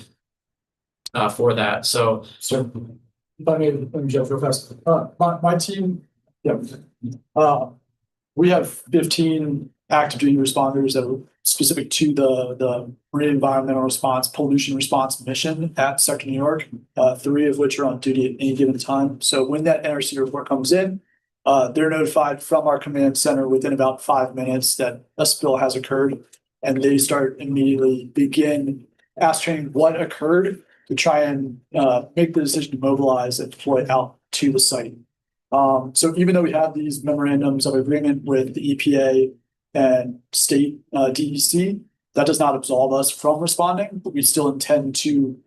for that. So if I may, let me jump real fast. My team, we have 15 active duty responders that are specific to the marine environmental response, pollution response mission at Sector New York, 3 of which are on duty at any given time. So when that NRC report comes in, they're notified from our command center within about 5 minutes that a spill has occurred, and they start immediately begin ascertaining what occurred to try and make the decision to mobilize and deploy out to the site. So even though we have these memorandums of agreement with the EPA and state DEC, that does not absolve us from responding, but we still intend to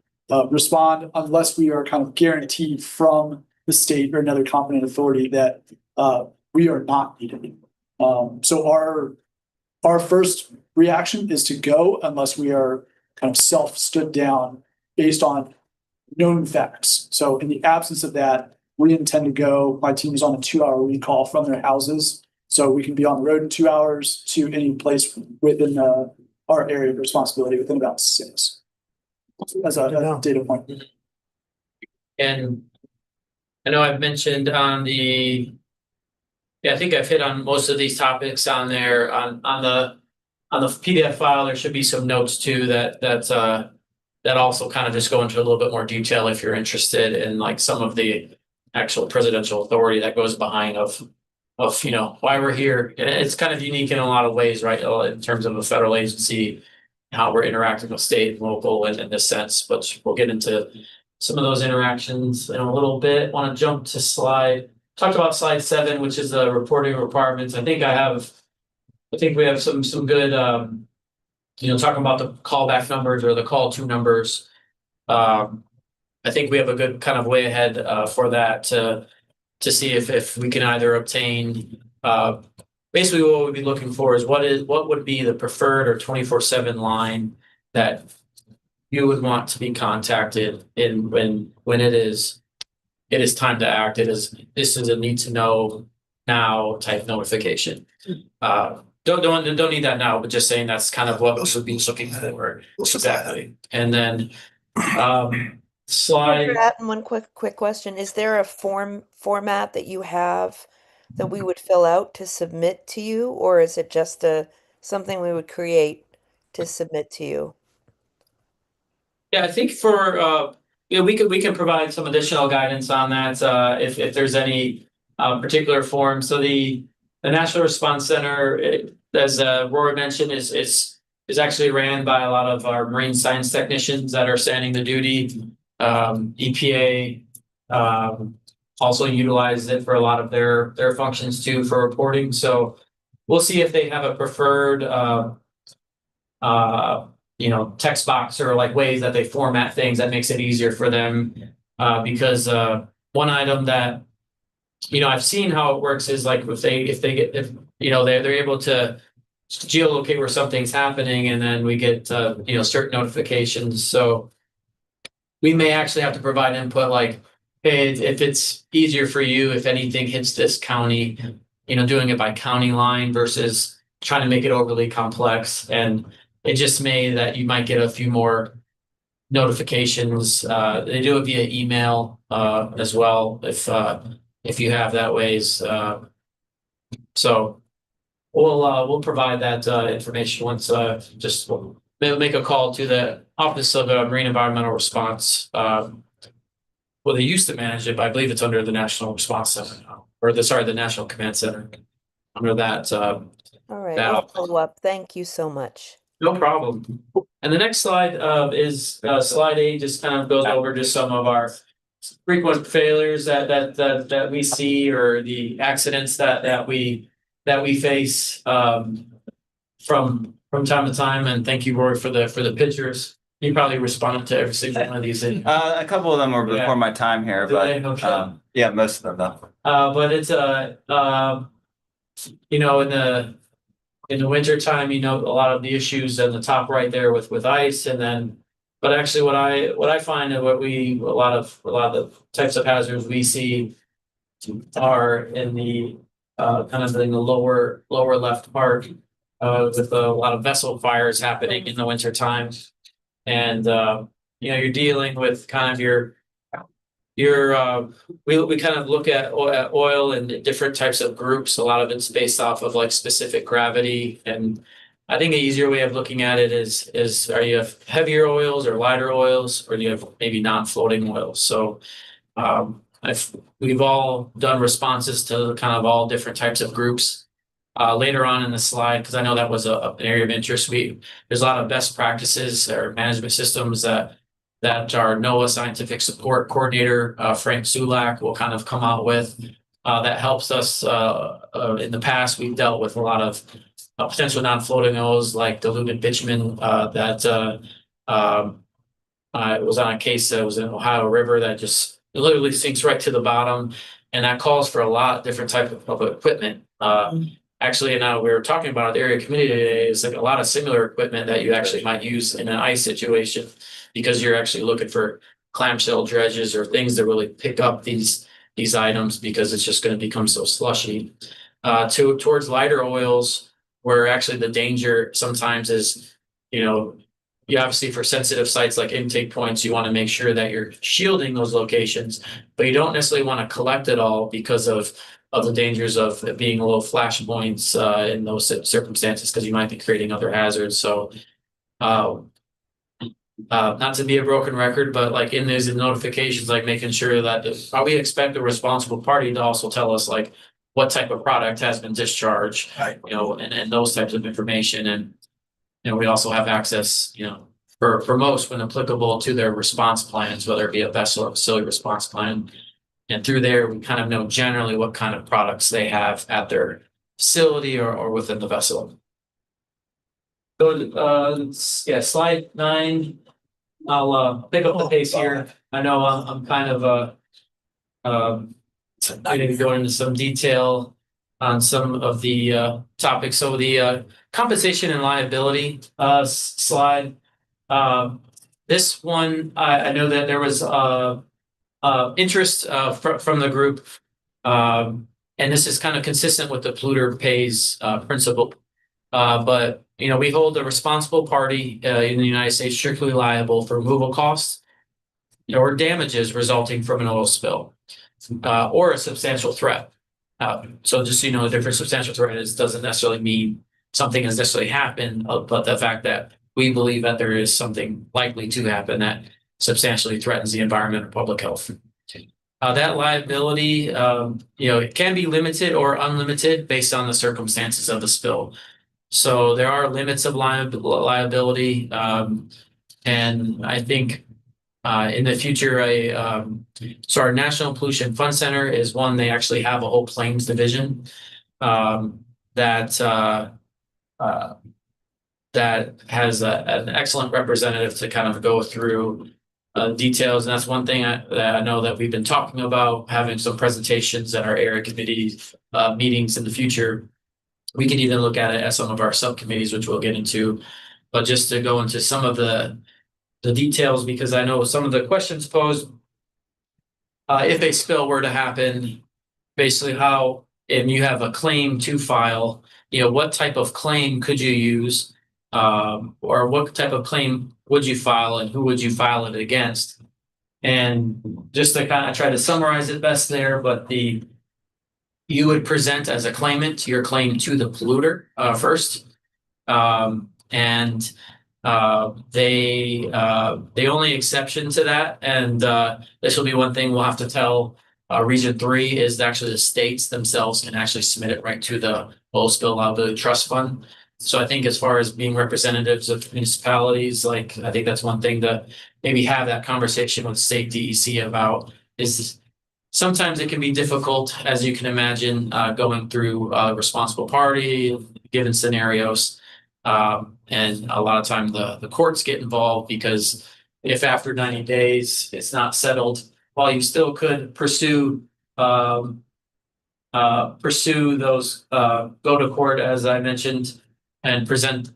respond unless we are kind of guaranteed from the state or another competent authority that we are not needed. So our first reaction is to go unless we are kind of stood down based on known facts. So in the absence of that, we intend to go. My team is on a 2-hour recall from their houses, so we can be on the road in 2 hours to any place within our area of responsibility within about 6 as a data point. And I know I've mentioned on the, I think I've hit on most of these topics on there on the PDF file. There should be some notes too that also kind of just go into a little bit more detail if you're interested in like some of the actual presidential authority that goes behind of why we're here. And it's kind of unique in a lot of ways, right? In terms of a federal agency, how we're interacting with state and local in this sense, but we'll get into some of those interactions in a little bit. Want to jump to talked about slide 7, which is the reporting requirements. I think we have some good, talking about the callback numbers or the call to numbers. I think we have a good kind of way ahead for that to see if we can either obtain, basically what we'd be looking for is what would be the preferred or 24/7 line that you would want to be contacted in when it is time to act. This is a need to know now type notification. Don't need that now, but just saying that's kind of what we should be looking for. Exactly. And then slide. And one quick question. Is there a format that you have that we would fill out to submit to you, or is it just something we would create to submit to you? Yeah, I think for we can provide some additional guidance on that if there's any particular form. So the National Response Center, as Rory mentioned, is actually ran by a lot of our marine science technicians that are standing the duty. EPA also utilizes it for a lot of their functions too for reporting. So we'll see if they have a preferred text box or like ways that they format things that makes it easier for them. Because one item that I've seen how it works is like if they're able to geolocate where something's happening, and then we get certain notifications. So we may actually have to provide input like, hey, if it's easier for you, if anything hits this county, doing it by county line versus trying to make it overly complex. And it just may that you might get a few more notifications. They do it via email as well if you have that ways. So we'll provide that information once we'll make a call to the Office of Marine Environmental Response. Well, they used to manage it, but I believe it's under the National Response Center now, or the National Command Center. Under that. All right, I'll follow up. Thank you so much. No problem. And the next slide is slide 8. Just kind of goes over just some of our frequent failures that we see, or the accidents that we face from time to time. And thank you, Roy, for the pictures. You probably responded to every single one of these. A couple of them were before my time here, but yeah, most of them though. But it's in the winter time, a lot of the issues in the top right there with ice, and then, but actually what I find and a lot of the types of hazards we see are in the kind of in the lower left part with a lot of vessel fires happening in the winter time. And you're dealing with kind of we kind of look at oil in different types of groups. A lot of it's based off of like specific gravity. And I think an easier way of looking at it is are you have heavier oils or lighter oils, or do you have maybe non-floating oils? So we've all done responses to kind of all different types of groups. Later on in the slide, because I know that was an area of interest, there's a lot of best practices or management systems that our NOAA Scientific Support Coordinator, Frank Sulak, will kind of come out with that helps us. In the past, we've dealt with a lot of potential non-floating oils like diluted bitumen that it was on a case that was in Ohio River that just literally sinks right to the bottom. And that calls for a lot of different type of equipment. Actually, we were talking about at the area committee today, is like a lot of similar equipment that you actually might use in an ice situation, because you're actually looking for clamshell dredges or things that really pick up these items, because it's just going to become so slushy. Towards lighter oils, where actually the danger sometimes is, you obviously for sensitive sites like intake points, you want to make sure that you're shielding those locations, but you don't necessarily want to collect it all because of the dangers of it being little flash points in those circumstances, because you might be creating other hazards. So not to be a broken record, but like in these notifications, like making sure that we expect the responsible party to also tell us like what type of product has been discharged, and those types of information. And we also have access, for most, when applicable, to their response plans, whether it be a vessel or facility response plan. And through there, we kind of know generally what kind of products they have at their facility or within the vessel. So, slide 9. I'll pick up the pace here. I know I'm kind of I need to go into some detail on some of the topics. So the compensation and liability slide. This one, I know that there was interest from the group, and this is kind of consistent with the polluter pays principle. But we hold the responsible party in the United States strictly liable for removal costs or damages resulting from an oil spill or a substantial threat. So just so you know, a different substantial threat doesn't necessarily mean something has necessarily happened, but the fact that we believe that there is something likely to happen that substantially threatens the environment or public health. That liability, it can be limited or unlimited based on the circumstances of the spill. So there are limits of liability, and I think In the future, so our National Pollution Fund Center is one, they actually have a whole claims division that that has an excellent representative to kind of go through details. And that's one thing that I know that we've been talking about, having some presentations at our area committee meetings in the future. We can even look at it at some of our subcommittees, which we'll get into. But just to go into some of the details, because I know some of the questions posed, if a spill were to happen, basically how, and you have a claim to file, what type of claim could you use? Or what type of claim would you file and who would you file it against? And just to kind of try to summarize it best there, but you would present as a claimant your claim to the polluter first. And the only exception to that, and this will be one thing we'll have to tell Region 3, is actually the states themselves can actually submit it right to the Oil Spill Liability Trust Fund. So I think as far as being representatives of municipalities, like, I think that's one thing to maybe have that conversation with state DEC about, is sometimes it can be difficult, as you can imagine, going through responsible party, given scenarios. And a lot of time the courts get involved, because if after 90 days it's not settled, while you still could pursue those, go to court, as I mentioned, and present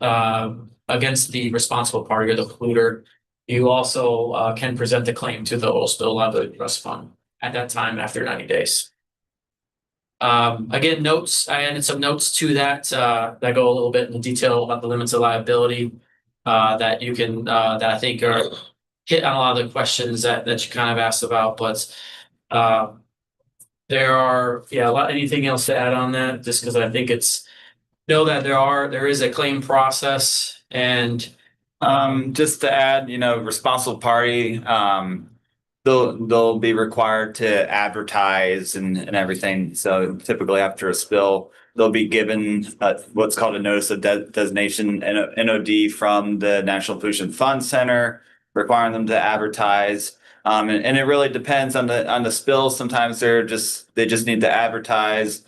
against the responsible party or the polluter, you also can present the claim to the Oil Spill Liability Trust Fund at that time after 90 days. Again, notes, I added some notes to that that go a little bit in detail about the limits of liability that you can, that I think are hit on a lot of the questions that you kind of asked about, but there are, anything else to add on that, just because I think it's, know that there is a claim process. And just to add, responsible party, they'll be required to advertise and everything. So typically after a spill, they'll be given what's called a notice of designation, NOD, from the National Pollution Fund Center, requiring them to advertise. And it really depends on the spill. Sometimes they just need to advertise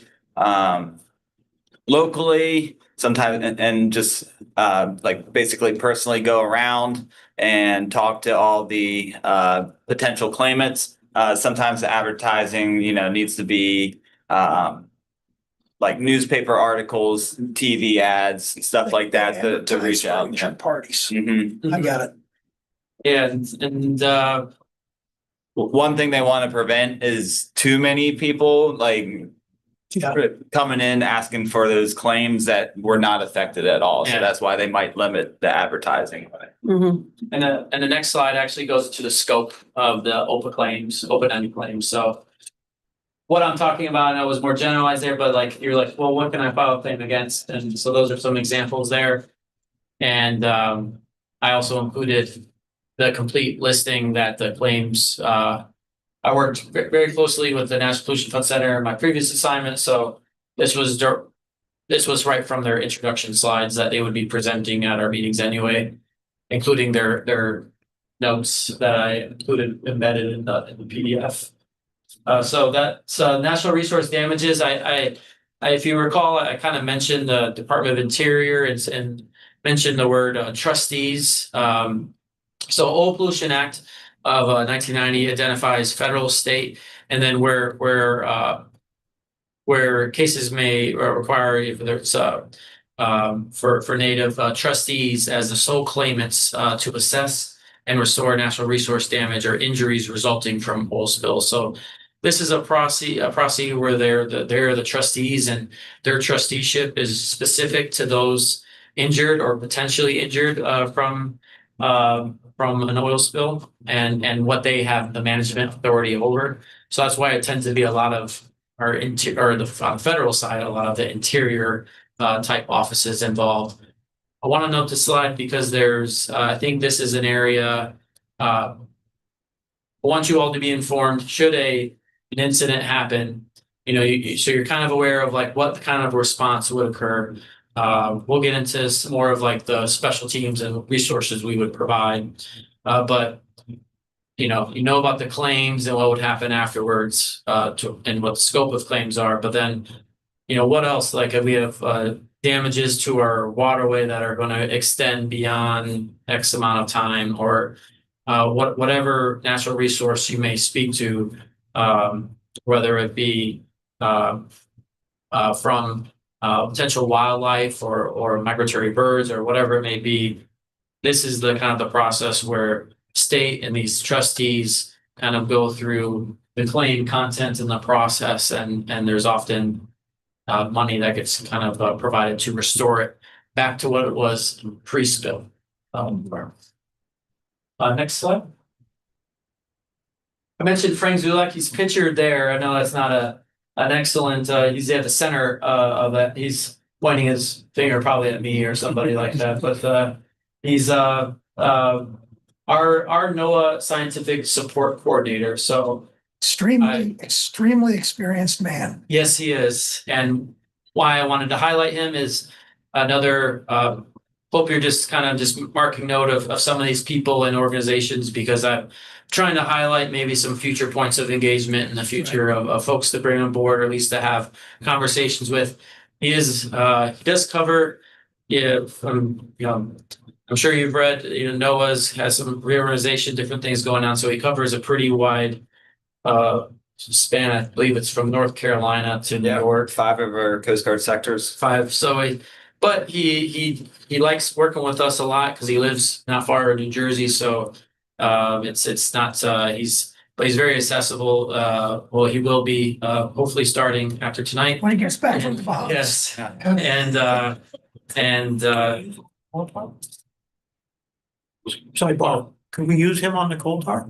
locally, sometimes, and just like basically personally go around and talk to all the potential claimants. Sometimes the advertising, needs to be like newspaper articles, TV ads, stuff like that to reach out. Parties. Mm-hmm. I got it. Yeah, and one thing they want to prevent is too many people coming in asking for those claims that were not affected at all. So that's why they might limit the advertising. And the next slide actually goes to the scope of the open-ended claims. So what I'm talking about, I know, was more generalized there, but you're like, well, what can I file a claim against? And so those are some examples there. And I also included the complete listing that the claims, I worked very closely with the National Pollution Fund Center in my previous assignment. So this was right from their introduction slides that they would be presenting at our meetings anyway, including their notes that I included embedded in the PDF. So that's natural resource damages. I if you recall, I kind of mentioned the Department of Interior and mentioned the word trustees. So Oil Pollution Act of 1990 identifies federal, state, and then where cases may require, if there's for native trustees as the sole claimants to assess and restore natural resource damage or injuries resulting from oil spills. So this is a process where they're the trustees, and their trusteeship is specific to those injured or potentially injured from an oil spill, and what they have the management authority over. So that's why it tends to be a lot of on the federal side, a lot of the interior type offices involved. I want to note this slide because there's, I think this is an area, I want you all to be informed should an incident happen, so you're kind of aware of what kind of response would occur. We'll get into some more of the special teams and resources we would provide. But you know about the claims and what would happen afterwards, and what the scope of claims are. But then, what else? Like we have damages to our waterway that are going to extend beyond X amount of time, or whatever natural resource you may speak to, whether it be from potential wildlife or migratory birds or whatever it may be. This is the kind of the process where state and these trustees kind of go through the claim content in the process, and there's often money that gets kind of provided to restore it back to what it was pre-spill. Next slide. I mentioned Frank Zulek. He's pictured there. I know that's not an excellent. He's at the center of that. He's pointing his finger probably at me or somebody like that. But he's our NOAA scientific support coordinator. So extremely experienced man. yes, he is. And why I wanted to highlight him is another. Hope you're just kind of just marking note of some of these people and organizations, because I'm trying to highlight maybe some future points of engagement in the future of folks to bring on board, or at least to have conversations with. He does cover, I'm sure you've read, NOAA's has some reorganization, different things going on. So he covers a pretty wide span. I believe it's from North Carolina to New York. 5 of our Coast Guard sectors. 5. So he likes working with us a lot because he lives not far in New Jersey. So it's not he's very accessible. Well, he will be hopefully starting after tonight when he gets back from the Bahamas. Yes, Sorry, Bob, can we use him on the coal tar?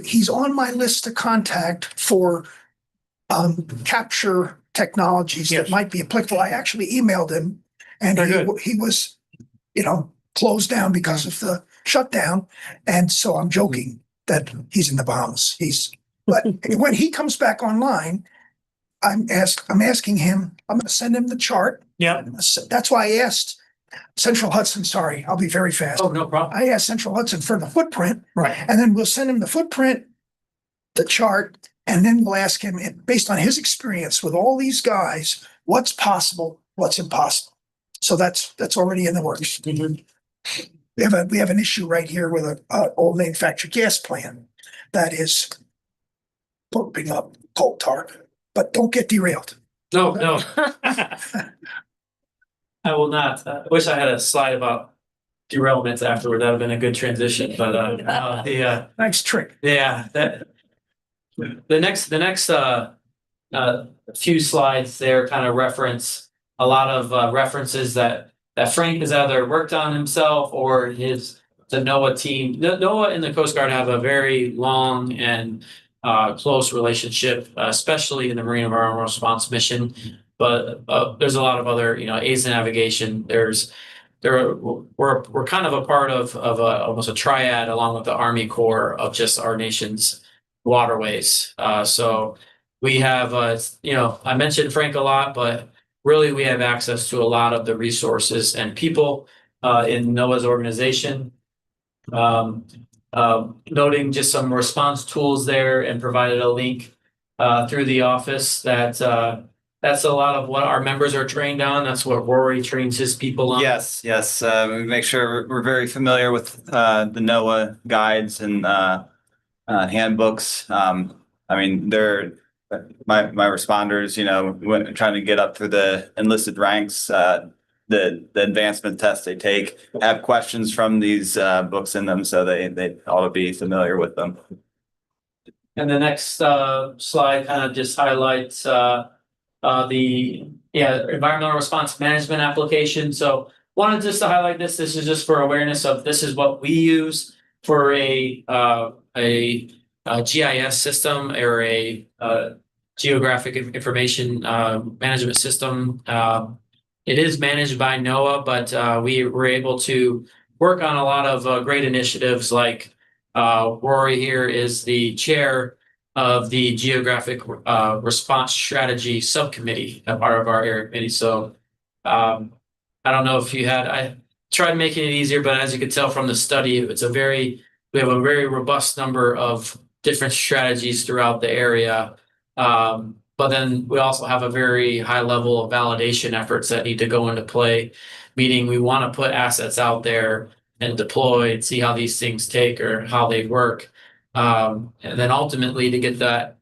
He's on my list to contact for capture technologies that might be applicable. I actually emailed him, and he was, closed down because of the shutdown. And so I'm joking that he's in the Bahamas. But when he comes back online, I'm asking him, I'm going to send him the chart. Yeah. That's why I asked Central Hudson. Sorry, I'll be very fast. Oh, no problem. I asked Central Hudson for the footprint. Right. And then we'll send him the footprint, the chart, and then we'll ask him, based on his experience with all these guys, what's possible, what's impossible. So that's already in the works. Mm-hmm. We have an issue right here with an old manufactured gas plant that is pumping up coal tar, but don't get derailed. No. I will not. I wish I had a slide about derailments afterward. That would have been a good transition. But nice trick. Yeah, the next few slides there kind of reference a lot of references that Frank has either worked on himself or the NOAA team. NOAA and the Coast Guard have a very long and close relationship, especially in the Marine Environmental Response mission. But there's a lot of other, aids in navigation. We're kind of a part of almost a triad along with the Army Corps of just our nation's waterways. So we have, I mentioned Frank a lot, but really we have access to a lot of the resources and people in NOAA's organization. Noting just some response tools there, and provided a link through the office that's a lot of what our members are trained on. That's what Rory trains his people on. Yes. We make sure we're very familiar with the NOAA guides and handbooks. They're my responders, when trying to get up through the enlisted ranks, the advancement tests they take have questions from these books in them, so they ought to be familiar with them. And the next slide kind of just highlights the environmental response management application. So wanted just to highlight this. This is just for awareness of this is what we use for a GIS system, or a geographic information management system. It is managed by NOAA, but we were able to work on a lot of great initiatives. Like Rory here is the chair of the Geographic Response Strategy Subcommittee, a part of our area committee. So I don't know if I tried making it easier, but as you could tell from the study, it's a very we have a very robust number of different strategies throughout the area. But then we also have a very high level of validation efforts that need to go into play, meaning we want to put assets out there and deploy and see how these things take or how they work. And then ultimately to get that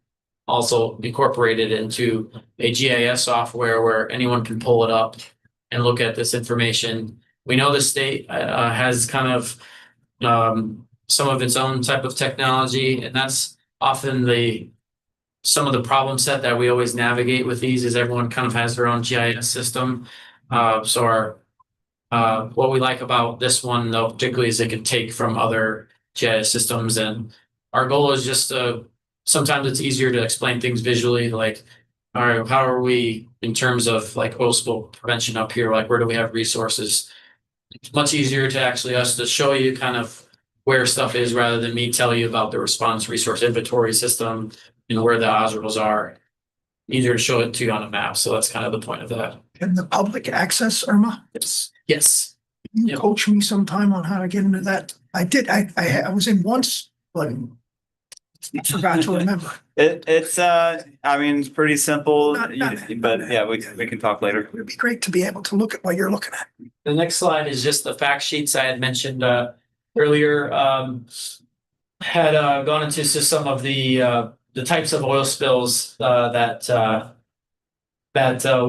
also incorporated into a GIS software where anyone can pull it up and look at this information. We know the state has kind of some of its own type of technology, and that's often some of the problem set that we always navigate with these is everyone kind of has their own GIS system. So what we like about this one though, particularly is it can take from other GIS systems, and our goal is just sometimes it's easier to explain things visually, like, all right, how are we in terms of like oil spill prevention up here? Like, where do we have resources? It's much easier to actually us to show you kind of where stuff is rather than me tell you about the response resource inventory system and where the OSROs are. Easier to show it to you on a map. So that's kind of the point of that. And the public access, Irma? Yes. Yes. You Yep. coach me sometime on how to get into that. I did. I was in once, but I forgot to remember. It's I mean, it's pretty simple, Not but yeah, we can talk later. It'd be great to be able to look at what you're looking at. The next slide is just the fact sheets I had mentioned earlier. Had gone into some of the types of oil spills that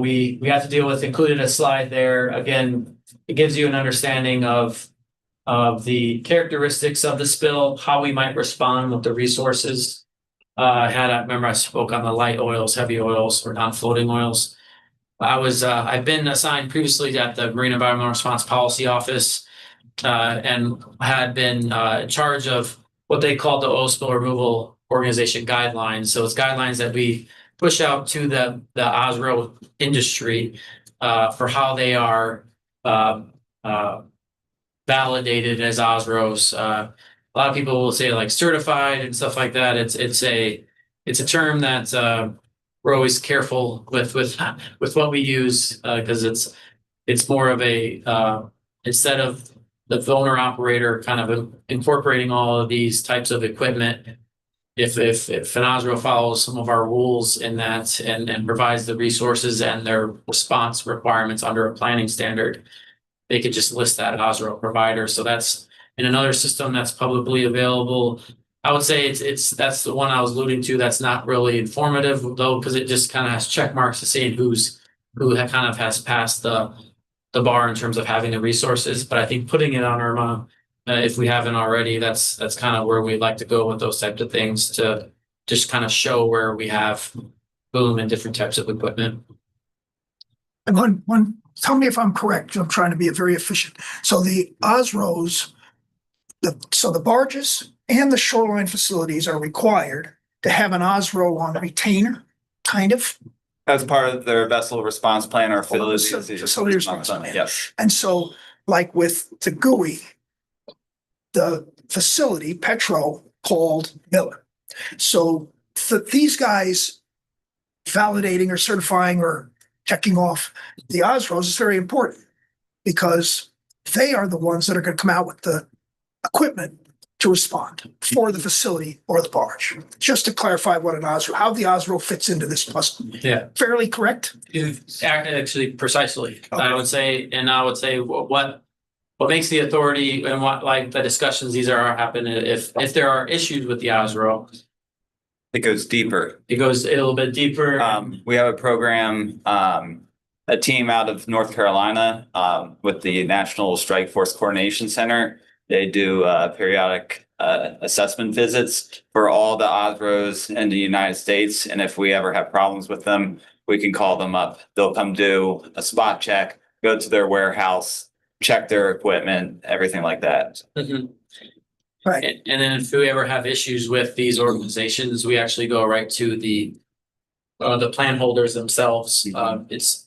we had to deal with. Included a slide there. Again, it gives you an understanding of the characteristics of the spill, how we might respond with the resources. I remember I spoke on the light oils, heavy oils, or non-floating oils. I've been assigned previously at the Marine Environmental Response Policy Office, and had been in charge of what they call the Oil Spill Removal Organization guidelines. So it's guidelines that we push out to the OSRO industry for how they are validated as OSROs. A lot of people will say like certified and stuff like that. It's a term that we're always careful with what we use because it's more of a instead of the owner operator kind of incorporating all of these types of equipment. If an OSRO follows some of our rules in that and provides the resources and their response requirements under a planning standard, they could just list that OSRO provider. So that's in another system that's publicly available. I would say that's the one I was alluding to. That's not really informative though, because it just kind of has check marks to say who kind of has passed the bar in terms of having the resources. But I think putting it on Irma, if we haven't already, that's kind of where we'd like to go with those types of things to just kind of show where we have boom and different types of equipment. And one, tell me if I'm correct. I'm trying to be very efficient. So the OSROs, the barges and the shoreline facilities are required to have an OSRO on retainer, kind of. As part of their vessel response plan or Facility response plan. Yes. And so, like with the GUI, the facility, Petro, called Miller. So these guys validating or certifying or checking off the OSROs is very important because they are the ones that are going to come out with the equipment to respond for the facility or the barge. Just to clarify what an OSRO, how the OSRO fits into this puzzle. Yeah. Fairly correct? Actually, precisely. Okay. I would say what makes the authority and what like the discussions these are happening if there are issues with the OSRO. It goes deeper. It goes a little bit deeper. We have a program, a team out of North Carolina with the National Strike Force Coordination Center. They do periodic assessment visits for all the OSROs in the United States. And if we ever have problems with them, we can call them up. They'll come do a spot check, go to their warehouse, check their equipment, everything like that. Mm-hmm. Right. And then if we ever have issues with these organizations, we actually go right to the plan holders themselves. It's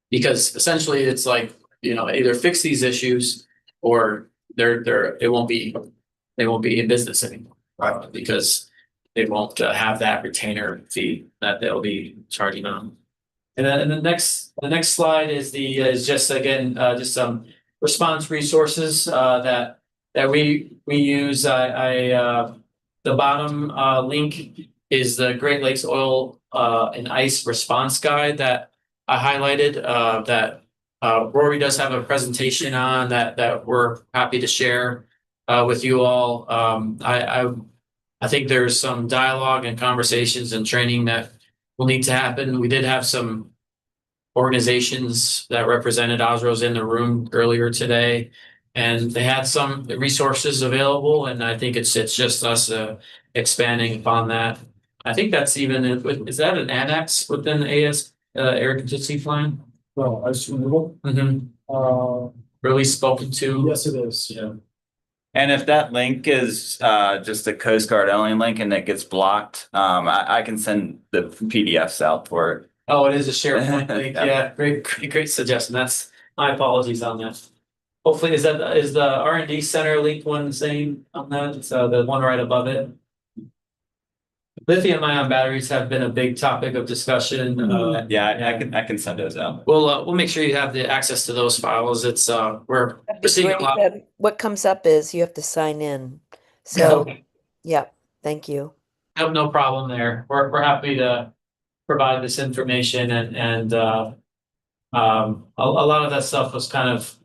because essentially it's like, either fix these issues or they won't be in business anymore. Right. Because they won't have that retainer fee that they'll be charging on. And then the next slide is just some response resources that that we use. The bottom link is the Great Lakes Oil and Ice Response Guide that I highlighted. That Rory does have a presentation on that we're happy to share with you all. I think there's some dialogue and conversations and training that will need to happen. We did have some organizations that represented Osros in the room earlier today, and they had some resources available. And I think it's just us expanding upon that. I think that's even is that an annex within the AS air contingency plan? Well, ice removal. Really spoken to. Yes, it is. Yeah. And if that link is just a Coast Guard only link and it gets blocked, I can send the PDFs out for it. Oh, it is a SharePoint link. Yeah, great suggestion. That's my apologies on that. Hopefully, is the R&D Center link one the same on that? It's the one right above it. Lithium-ion batteries have been a big topic of discussion. I can send those out. We'll make sure you have the access to those files. It's we're seeing a lot. What comes up is you have to sign in. So, yeah, thank you. No problem there. We're happy to provide this information and a lot of that stuff was kind of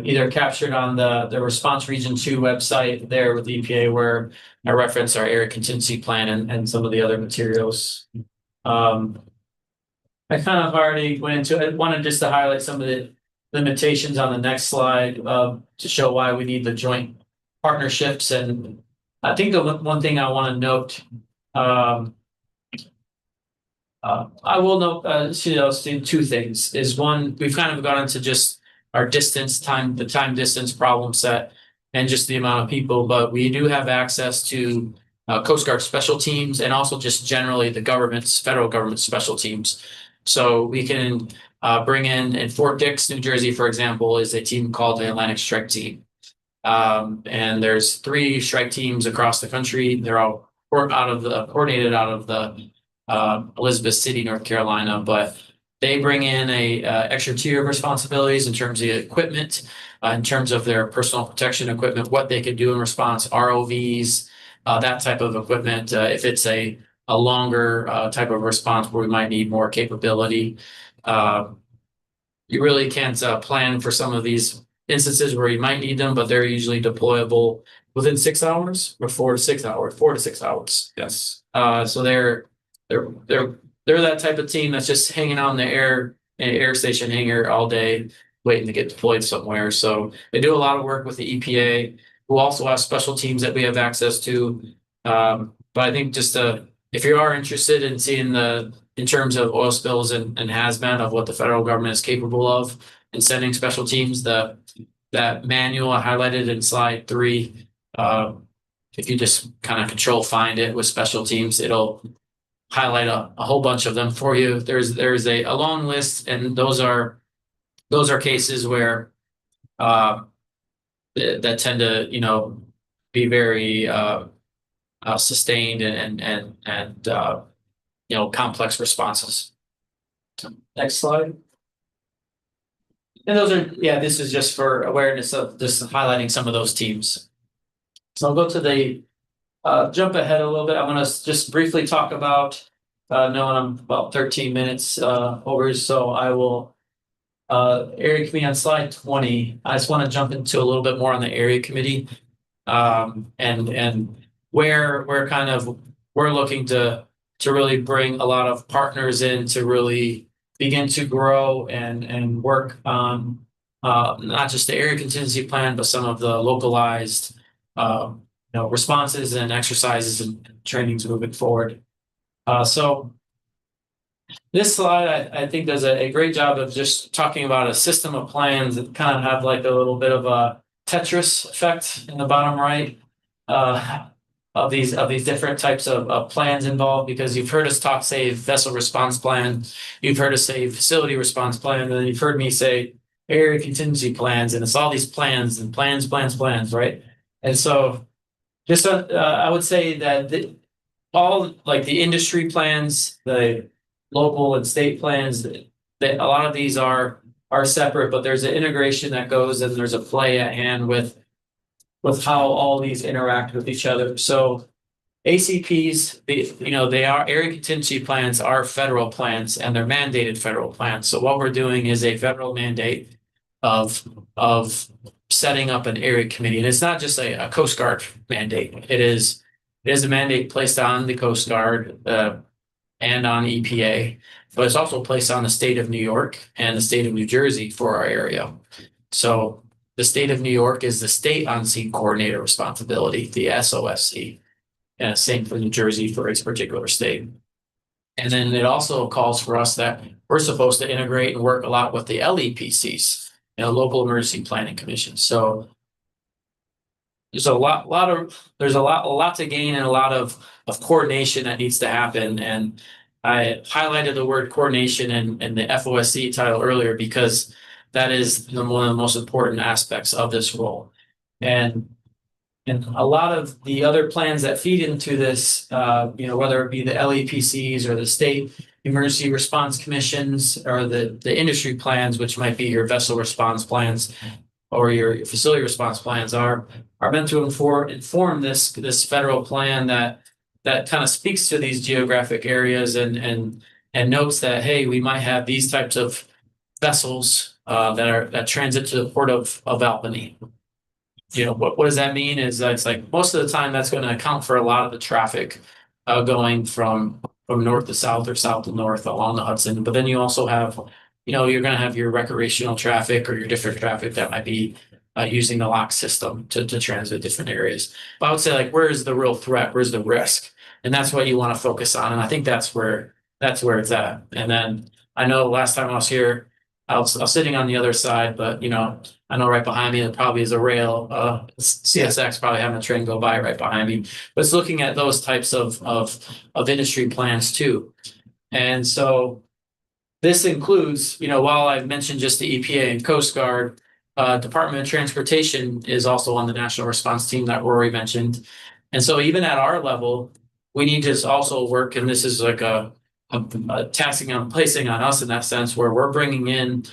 either captured on the Response Region 2 website there with the EPA, where I reference our area contingency plan and some of the other materials. I kind of already went into it. I wanted just to highlight some of the limitations on the next slide to show why we need the joint partnerships. And I think the one thing I want to note, I will note, two things. Is one, we've kind of gone into just our the time distance problem set and just the amount of people, but we do have access to Coast Guard special teams and also just generally the federal government special teams. So we can bring in Fort Dix, New Jersey, for example, is a team called the Atlantic Strike Team. And there's 3 strike teams across the country. They're all coordinated out of the Elizabeth City, North Carolina, but they bring in a extra tier of responsibilities in terms of the equipment, in terms of their personal protection equipment, what they could do in response, ROVs, that type of equipment. If it's a longer type of response where we might need more capability, you really can't plan for some of these instances where you might need them, but they're usually deployable within 6 hours or 4 to 6 hours, 4 to 6 hours. Yes. So they're that type of team that's just hanging out in the air station hangar all day, waiting to get deployed somewhere. So they do a lot of work with the EPA, who also have special teams that we have access to. But I think just if you are interested in seeing in terms of oil spills and hazmat of what the federal government is capable of and sending special teams, that manual I highlighted in slide 3, if you just kind of control find it with special teams, it'll highlight a whole bunch of them for you. There's a long list, and those are cases where that tend to be very sustained and complex responses. Next slide. And this is just for awareness of just highlighting some of those teams. So I'll go to the jump ahead a little bit. I want to just briefly talk about, knowing I'm about 13 minutes over, so I will, area committee on slide 20. I just want to jump into a little bit more on the area committee and where we're looking to really bring a lot of partners in to really begin to grow and work on not just the area contingency plan, but some of the localized responses and exercises and trainings moving forward. So this slide, I think, does a great job of just talking about a system of plans that kind of have like a little bit of a Tetris effect in the bottom right of these different types of plans involved, because you've heard us talk, say, vessel response plan, you've heard us say facility response plan, and then you've heard me say area contingency plans, and it's all these plans and plans, right? And so just I would say that all like the industry plans, the local and state plans, that a lot of these are separate, but there's an integration that goes, and there's a play at hand with with how all these interact with each other. So ACPs, they are area contingency plans are federal plans and they're mandated federal plans. So what we're doing is a federal mandate of setting up an area committee. And it's not just a Coast Guard mandate. It is a mandate placed on the Coast Guard and on EPA, but it's also placed on the state of New York and the state of New Jersey for our area. So the state of New York is the state on-scene coordinator responsibility, the SOSC. And same for New Jersey for its particular state. And then it also calls for us that we're supposed to integrate and work a lot with the LEPCs, local emergency planning commissions. So there's a lot to gain and a lot of coordination that needs to happen. And I highlighted the word coordination in the FOSC title earlier because that is one of the most important aspects of this role. And a lot of the other plans that feed into this, whether it be the LEPCs or the state emergency response commissions or the industry plans, which might be your vessel response plans or your facility response plans, are meant to inform this federal plan that kind of speaks to these geographic areas and notes that, hey, we might have these types of vessels that transit to the port of Albany. What does that mean is that it's like most of the time that's going to account for a lot of the traffic going from north to south or south to north along the Hudson. But then you also have, you're going to have your recreational traffic or your different traffic that might be using the lock system to transit different areas. But I would say, like, where's the real threat? Where's the risk? And that's what you want to focus on. And I think that's where it's at. And then I know last time I was here, I was sitting on the other side, but I know right behind me there probably is a rail. CSX probably having a train go by right behind me. But it's looking at those types of industry plans too. And so this includes, while I've mentioned just the EPA and Coast Guard, Department of Transportation is also on the national response team that Rory mentioned. And so even at our level, we need to also work, and this is like a taxing on placing on us in that sense, where we're bringing in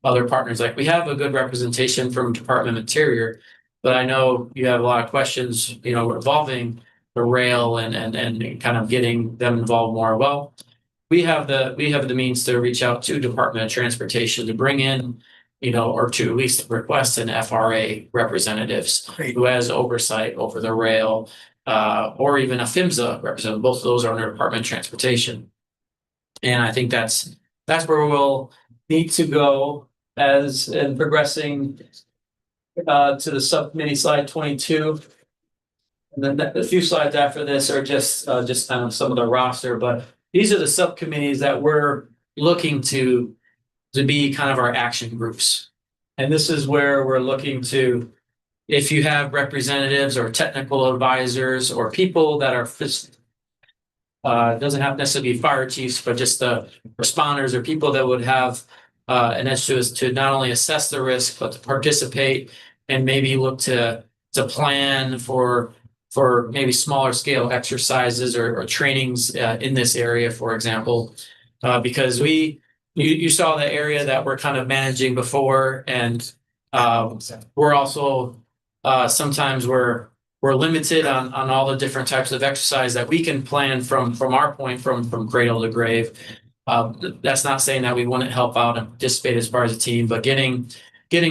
other partners. Like, we have a good representation from Department of Interior, but I know you have a lot of questions, involving the rail and kind of getting them involved more. Well, we have the means to reach out to Department of Transportation to bring in, or to at least request an FRA representatives who has oversight over the rail, or even a PHMSA representative. Both of those are under Department of Transportation. And I think that's where we'll need to go as in progressing to the subcommittee slide 22. And then a few slides after this are just kind of some of the roster, but these are the subcommittees that we're looking to be kind of our action groups. And this is where we're looking to, if you have representatives or technical advisors or people that are doesn't have necessarily be fire chiefs, but just the responders or people that would have an interest to not only assess the risk, but to participate and maybe look to plan for maybe smaller scale exercises or trainings in this area, for example, because you saw the area that we're kind of managing before, and we're also sometimes we're limited on all the different types of exercise that we can plan from our point from cradle to grave. That's not saying that we wouldn't help out and participate as far as a team, but getting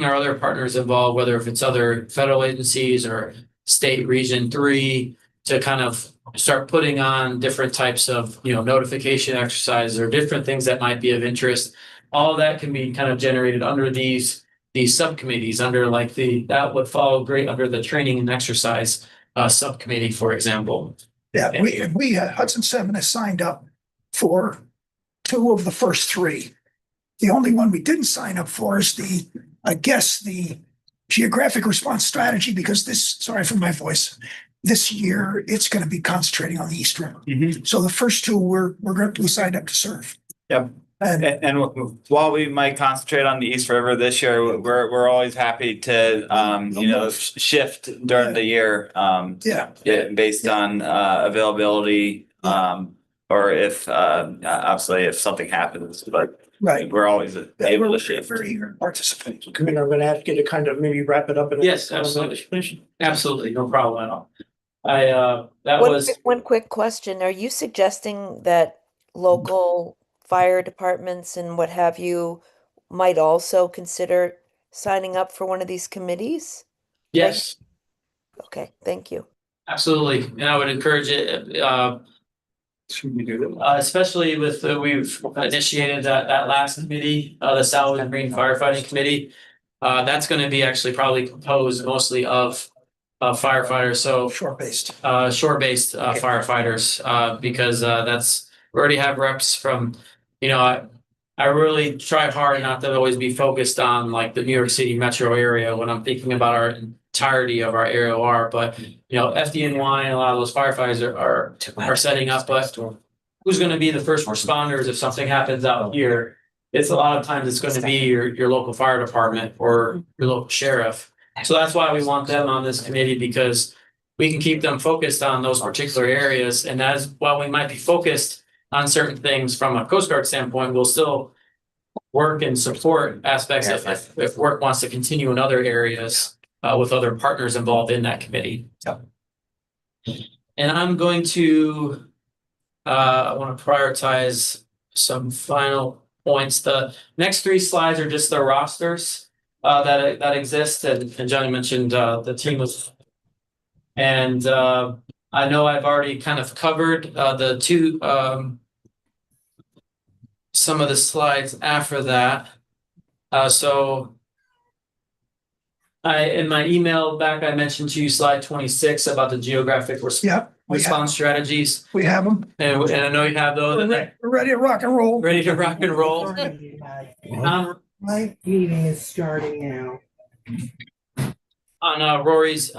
our other partners involved, whether if it's other federal agencies or state region 3, to kind of start putting on different types of notification exercises or different things that might be of interest. All of that can be kind of generated under these subcommittees, under that would follow great under the training and exercise subcommittee, for example. Yeah, we Hudson 7 has signed up for 2 of the first 3. The only one we didn't sign up for is the geographic response strategy, because sorry for my voice, this year it's going to be concentrating on the East River. Mm-hmm. So the first 2 we signed up to serve. Yep. And while we might concentrate on the East River this year, we're always happy to shift during the year. Based on availability, or if obviously if something happens. But Right. We're always able to shift. Very eager to participate. Commissioner, I'm gonna ask you to kind of maybe wrap it up. Yes, absolutely. Please. Absolutely, no problem at all. That One was, quick- One quick question. Are you suggesting that local fire departments and what have you might also consider signing up for one of these committees? yes, Okay, thank you. absolutely. And I would encourage it, especially with, we've initiated that last committee, the Salvage and Marine Firefighting Committee. That's gonna be actually probably composed mostly of firefighters, so Short-based. shore-based firefighters, because we already have reps from, I really try hard not to always be focused on like the New York City metro area when I'm thinking about our entirety of our AOR, but FDNY and a lot of those firefighters are setting up, but who's gonna be the first responders if something happens out here? It's a lot of times it's gonna be your local fire department or your local sheriff. So that's why we want them on this committee, because we can keep them focused on those particular areas. And as while we might be focused on certain things from a Coast Guard standpoint, we'll still work and support aspects if work wants to continue in other areas with other partners involved in that committee. And I'm going to, I want to prioritize some final points. The next 3 slides are just the rosters that exist, and Johnny mentioned the team was, and I know I've already kind of covered the 2 some of the slides after that. So in my email back, I mentioned to you slide 26 about the geographic response strategies. We have them. And I know you have those. We're ready to rock and roll. Ready to rock and roll. My meeting is starting now. On Rory's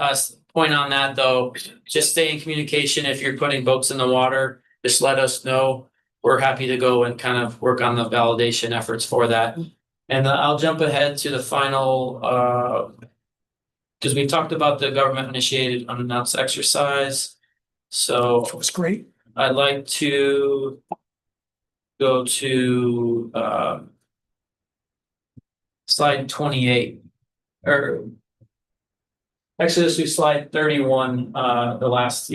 point on that, though, just stay in communication. If you're putting boats in the water, just let us know. We're happy to go and kind of work on the validation efforts for that. And I'll jump ahead to the final, because we talked about the government initiated unannounced exercise. So It was great. I'd like to go to slide 28, or actually let's do slide 31, the last,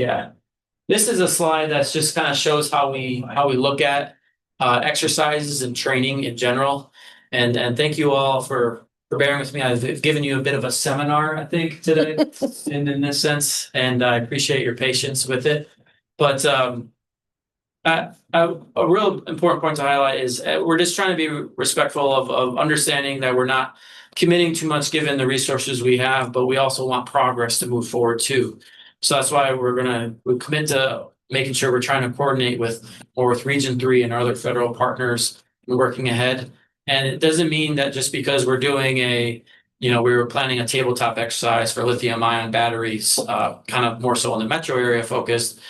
This is a slide that's just kind of shows how we look at exercises and training in general. And thank you all for bearing with me. I've given you a bit of a seminar, I think, today in this sense, and I appreciate your patience with it. But a real important point to highlight is we're just trying to be respectful of understanding that we're not committing too much given the resources we have, but we also want progress to move forward too. So that's why we commit to making sure we're trying to coordinate with Region 3 and our other federal partners and working ahead. And it doesn't mean that just because we're doing we were planning a tabletop exercise for lithium ion batteries, kind of more so in the metro area focused,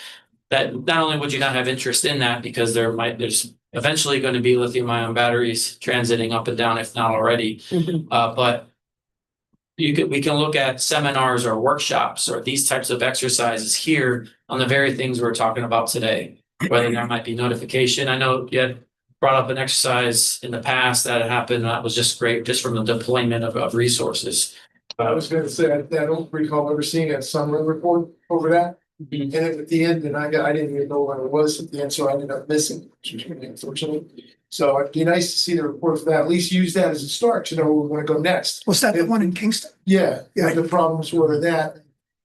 that not only would you not have interest in that, because there's eventually going to be lithium ion batteries transiting up and down, if not already, but we can look at seminars or workshops or these types of exercises here on the very things we're talking about today, whether there might be notification. I know you had brought up an exercise in the past that had happened. That was just great, just from the deployment of resources. I was gonna say, I don't recall ever seeing a summary report over that. And at the end, and I didn't even know what it was at the end, so I ended up missing, which was really unfortunate. So it'd be nice to see the report for that, at least use that as a start to know where we want to go next. Was that the one in Kingston? Yeah, the problems were that,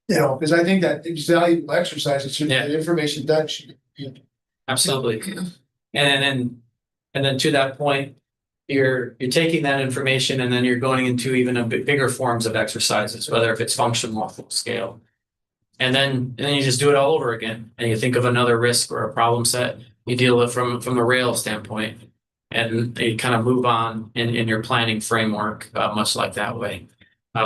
because I think that it's valuable exercise, it should, the information done should be. Absolutely. And then to that point, you're taking that information and then you're going into even a bit bigger forms of exercises, whether if it's functional or full scale. And then you just do it all over again, and you think of another risk or a problem set, you deal with it from a rail standpoint, and you kind of move on in your planning framework, much like that way.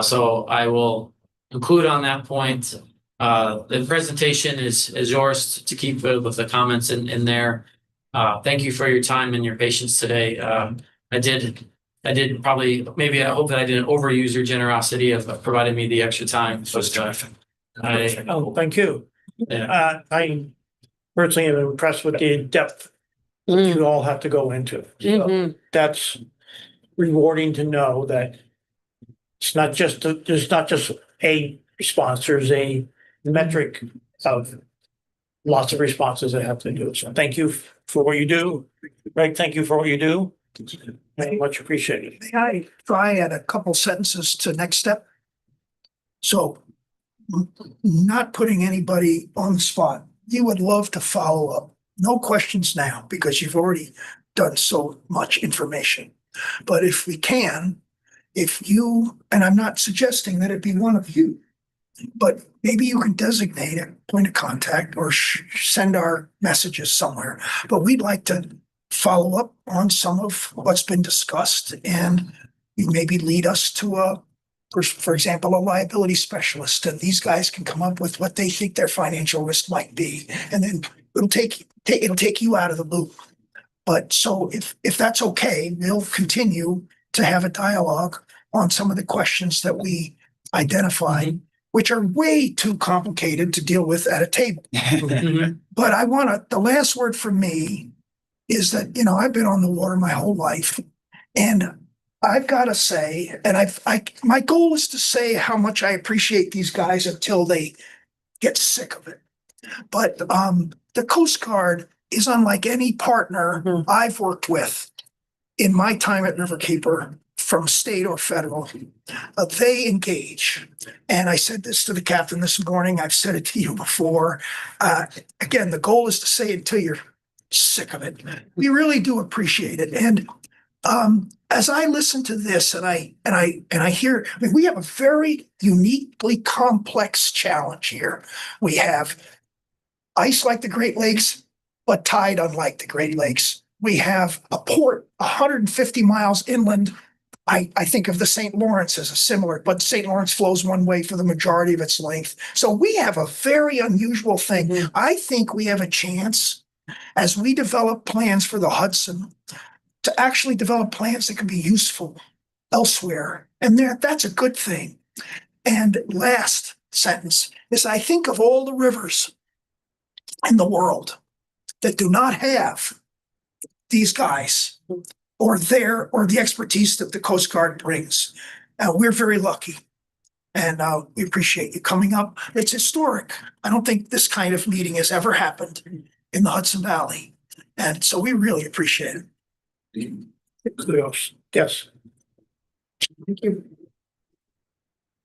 So I will include on that point. The presentation is yours to keep with the comments in there. Thank you for your time and your patience today. I did probably, maybe I hope that I didn't overuse your generosity of providing me the extra time. Thank you. Yeah. I personally am impressed with the depth you all have to go into. So Mhm. that's rewarding to know that it's not just, there's not just a response, there's a metric of lots of responses that have to do. So thank you for what you do. Greg, thank you for what you do. Very much appreciated. May I try at a couple sentences to next step? So not putting anybody on the spot. You would love to follow up. No questions now because you've already done so much information. But if we can, if you, and I'm not suggesting that it be one of you, but maybe you can designate a point of contact or send our messages somewhere. But we'd like to follow up on some of what's been discussed and you maybe lead us to for example, a liability specialist, and these guys can come up with what they think their financial risk might be. And then it'll take you out of the loop. But so if that's okay, we'll continue to have a dialogue on some of the questions that we identified, which are way too complicated to deal with at a table. But the last word for me is that, I've been on the water my whole life and I've got to say, and my goal is to say how much I appreciate these guys until they get sick of it. But the Coast Guard is unlike any partner I've worked with in my time at Riverkeeper, from state or federal. They engage. And I said this to the captain this morning. I've said it to you before. Again, the goal is to say it until you're sick of it. We really do appreciate it. And as I listen to this and I hear, we have a very uniquely complex challenge here. We have ice like the Great Lakes, but tide unlike the Great Lakes. We have a port 150 miles inland. I think of the St. Lawrence as a similar, but St. Lawrence flows one way for the majority of its length. So we have a very unusual thing. I think we have a chance as we develop plans for the Hudson to actually develop plans that can be useful elsewhere. And that's a good thing. And last sentence is I think of all the rivers in the world that do not have these guys or the expertise that the Coast Guard brings. We're very lucky. And we appreciate you coming up. It's historic. I don't think this kind of meeting has ever happened in the Hudson Valley. And so we really appreciate it. Yes. Thank you.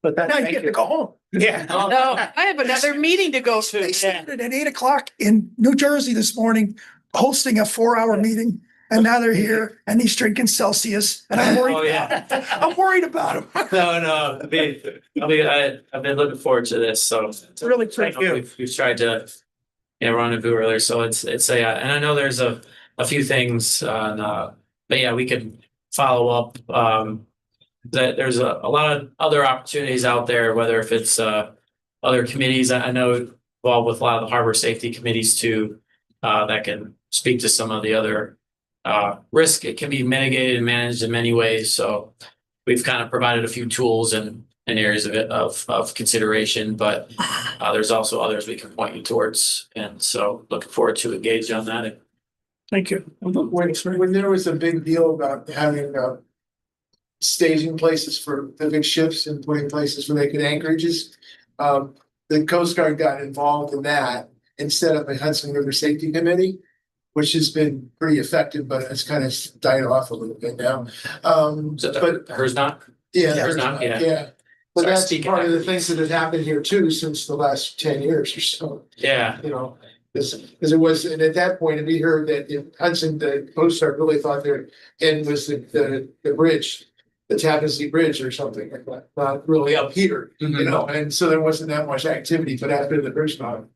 But Now you get to go home. Yeah. No, I have another meeting to go to. They started at 8:00 in New Jersey this morning, hosting a 4-hour meeting. And now they're here and he's drinking Celsius and I'm worried. I'm worried about him. No, I've been looking forward to this, so. It's really Thank you. We've tried to, rendezvous earlier, so it's and I know there's a few things on, but yeah, we could follow up. That there's a lot of other opportunities out there, whether if it's other committees. I know involved with a lot of the harbor safety committees too, that can speak to some of the other risk. It can be mitigated and managed in many ways. So we've kind of provided a few tools and areas of consideration, but there's also others we can point you towards. And so looking forward to engage on that. Thank you. When there was a big deal about having staging places for the big ships and putting places where they could anchorages, the Coast Guard got involved in that instead of the Hudson River Safety Committee, which has been pretty effective, but it's kind of died off a little bit now. But hers not? yeah, Hers not, yeah. But Sorry, that's speak part of up. the things that have happened here too since the last 10 years or so. Yeah. Because it was, and at that point, we heard that in Hudson, the Coast Guard really thought their end was the bridge, the Tappan Zee Bridge or something like that, not really up here, and so there wasn't that much activity. But after the first time,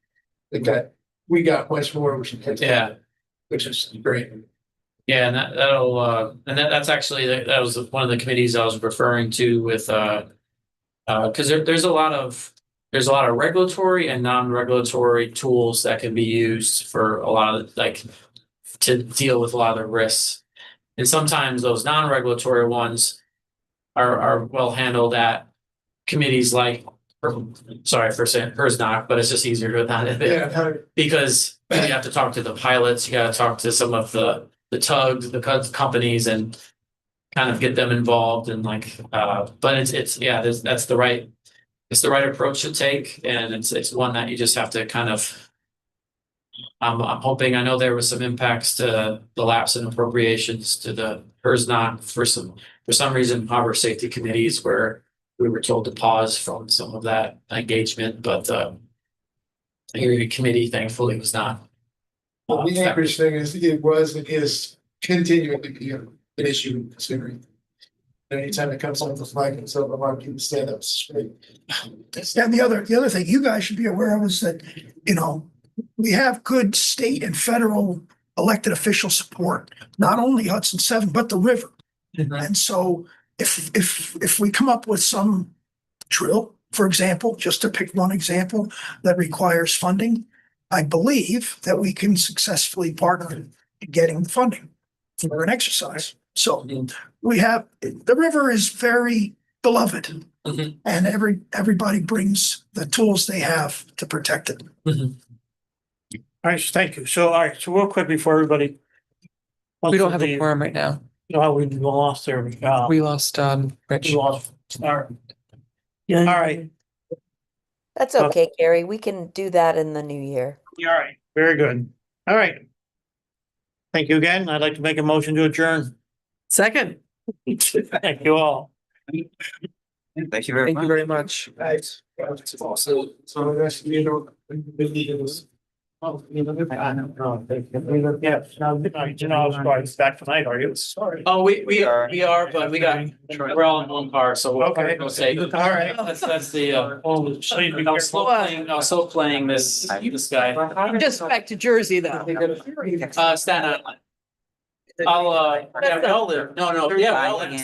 we got much more, which is great. Yeah, and that's actually that was one of the committees I was referring to with because there's a lot of regulatory and non-regulatory tools that can be used for a lot of to deal with a lot of the risks. And sometimes those non-regulatory ones are well handled at committees like sorry for saying HERS-NOC, but it's just easier to not because you have to talk to the pilots, you gotta talk to some of the tugs, the companies, and kind of get them involved and like, but it's yeah, that's the right, it's the right approach to take, and it's one that you just have to kind of. I'm hoping, I know there was some impacts to the lapse in appropriations to the HERS-NOC for some reason, harbor safety committees where we were told to pause from some of that engagement, but the area committee thankfully was not. Well, the Anchorage thing is, it was and is continually be an issue considering. Anytime it comes on the flag and so the market stand up straight. And the other thing you guys should be aware of is that, we have good state and federal elected official support, not only Hudson 7, but the river. And so if we come up with some drill, for example, just to pick one example that requires funding, I believe that we can successfully partner in getting funding for an exercise. So we have, the river is very beloved, and everybody brings the tools they have to protect it. All right, thank you. So, all right, so real quick before everybody. We don't have a quorum right now. You know how we lost there. We lost, Rich. We lost. All right. All right, That's okay, Gary. We can do that in the new year. all right, very good. All right. Thank you again. I'd like to make a motion to adjourn. Second. Thank you all. Thank you very much. Thank you very much. Right. So that's, Oh, yeah, now, back tonight, are you? Sorry. Oh, we are, but we're all in one car, so we'll Okay. go say. All right. That's the, So you'd be I was slow playing this guy. Just back to Jersey though. Staten Island. I'll, yeah, we all live, no, yeah, we all live in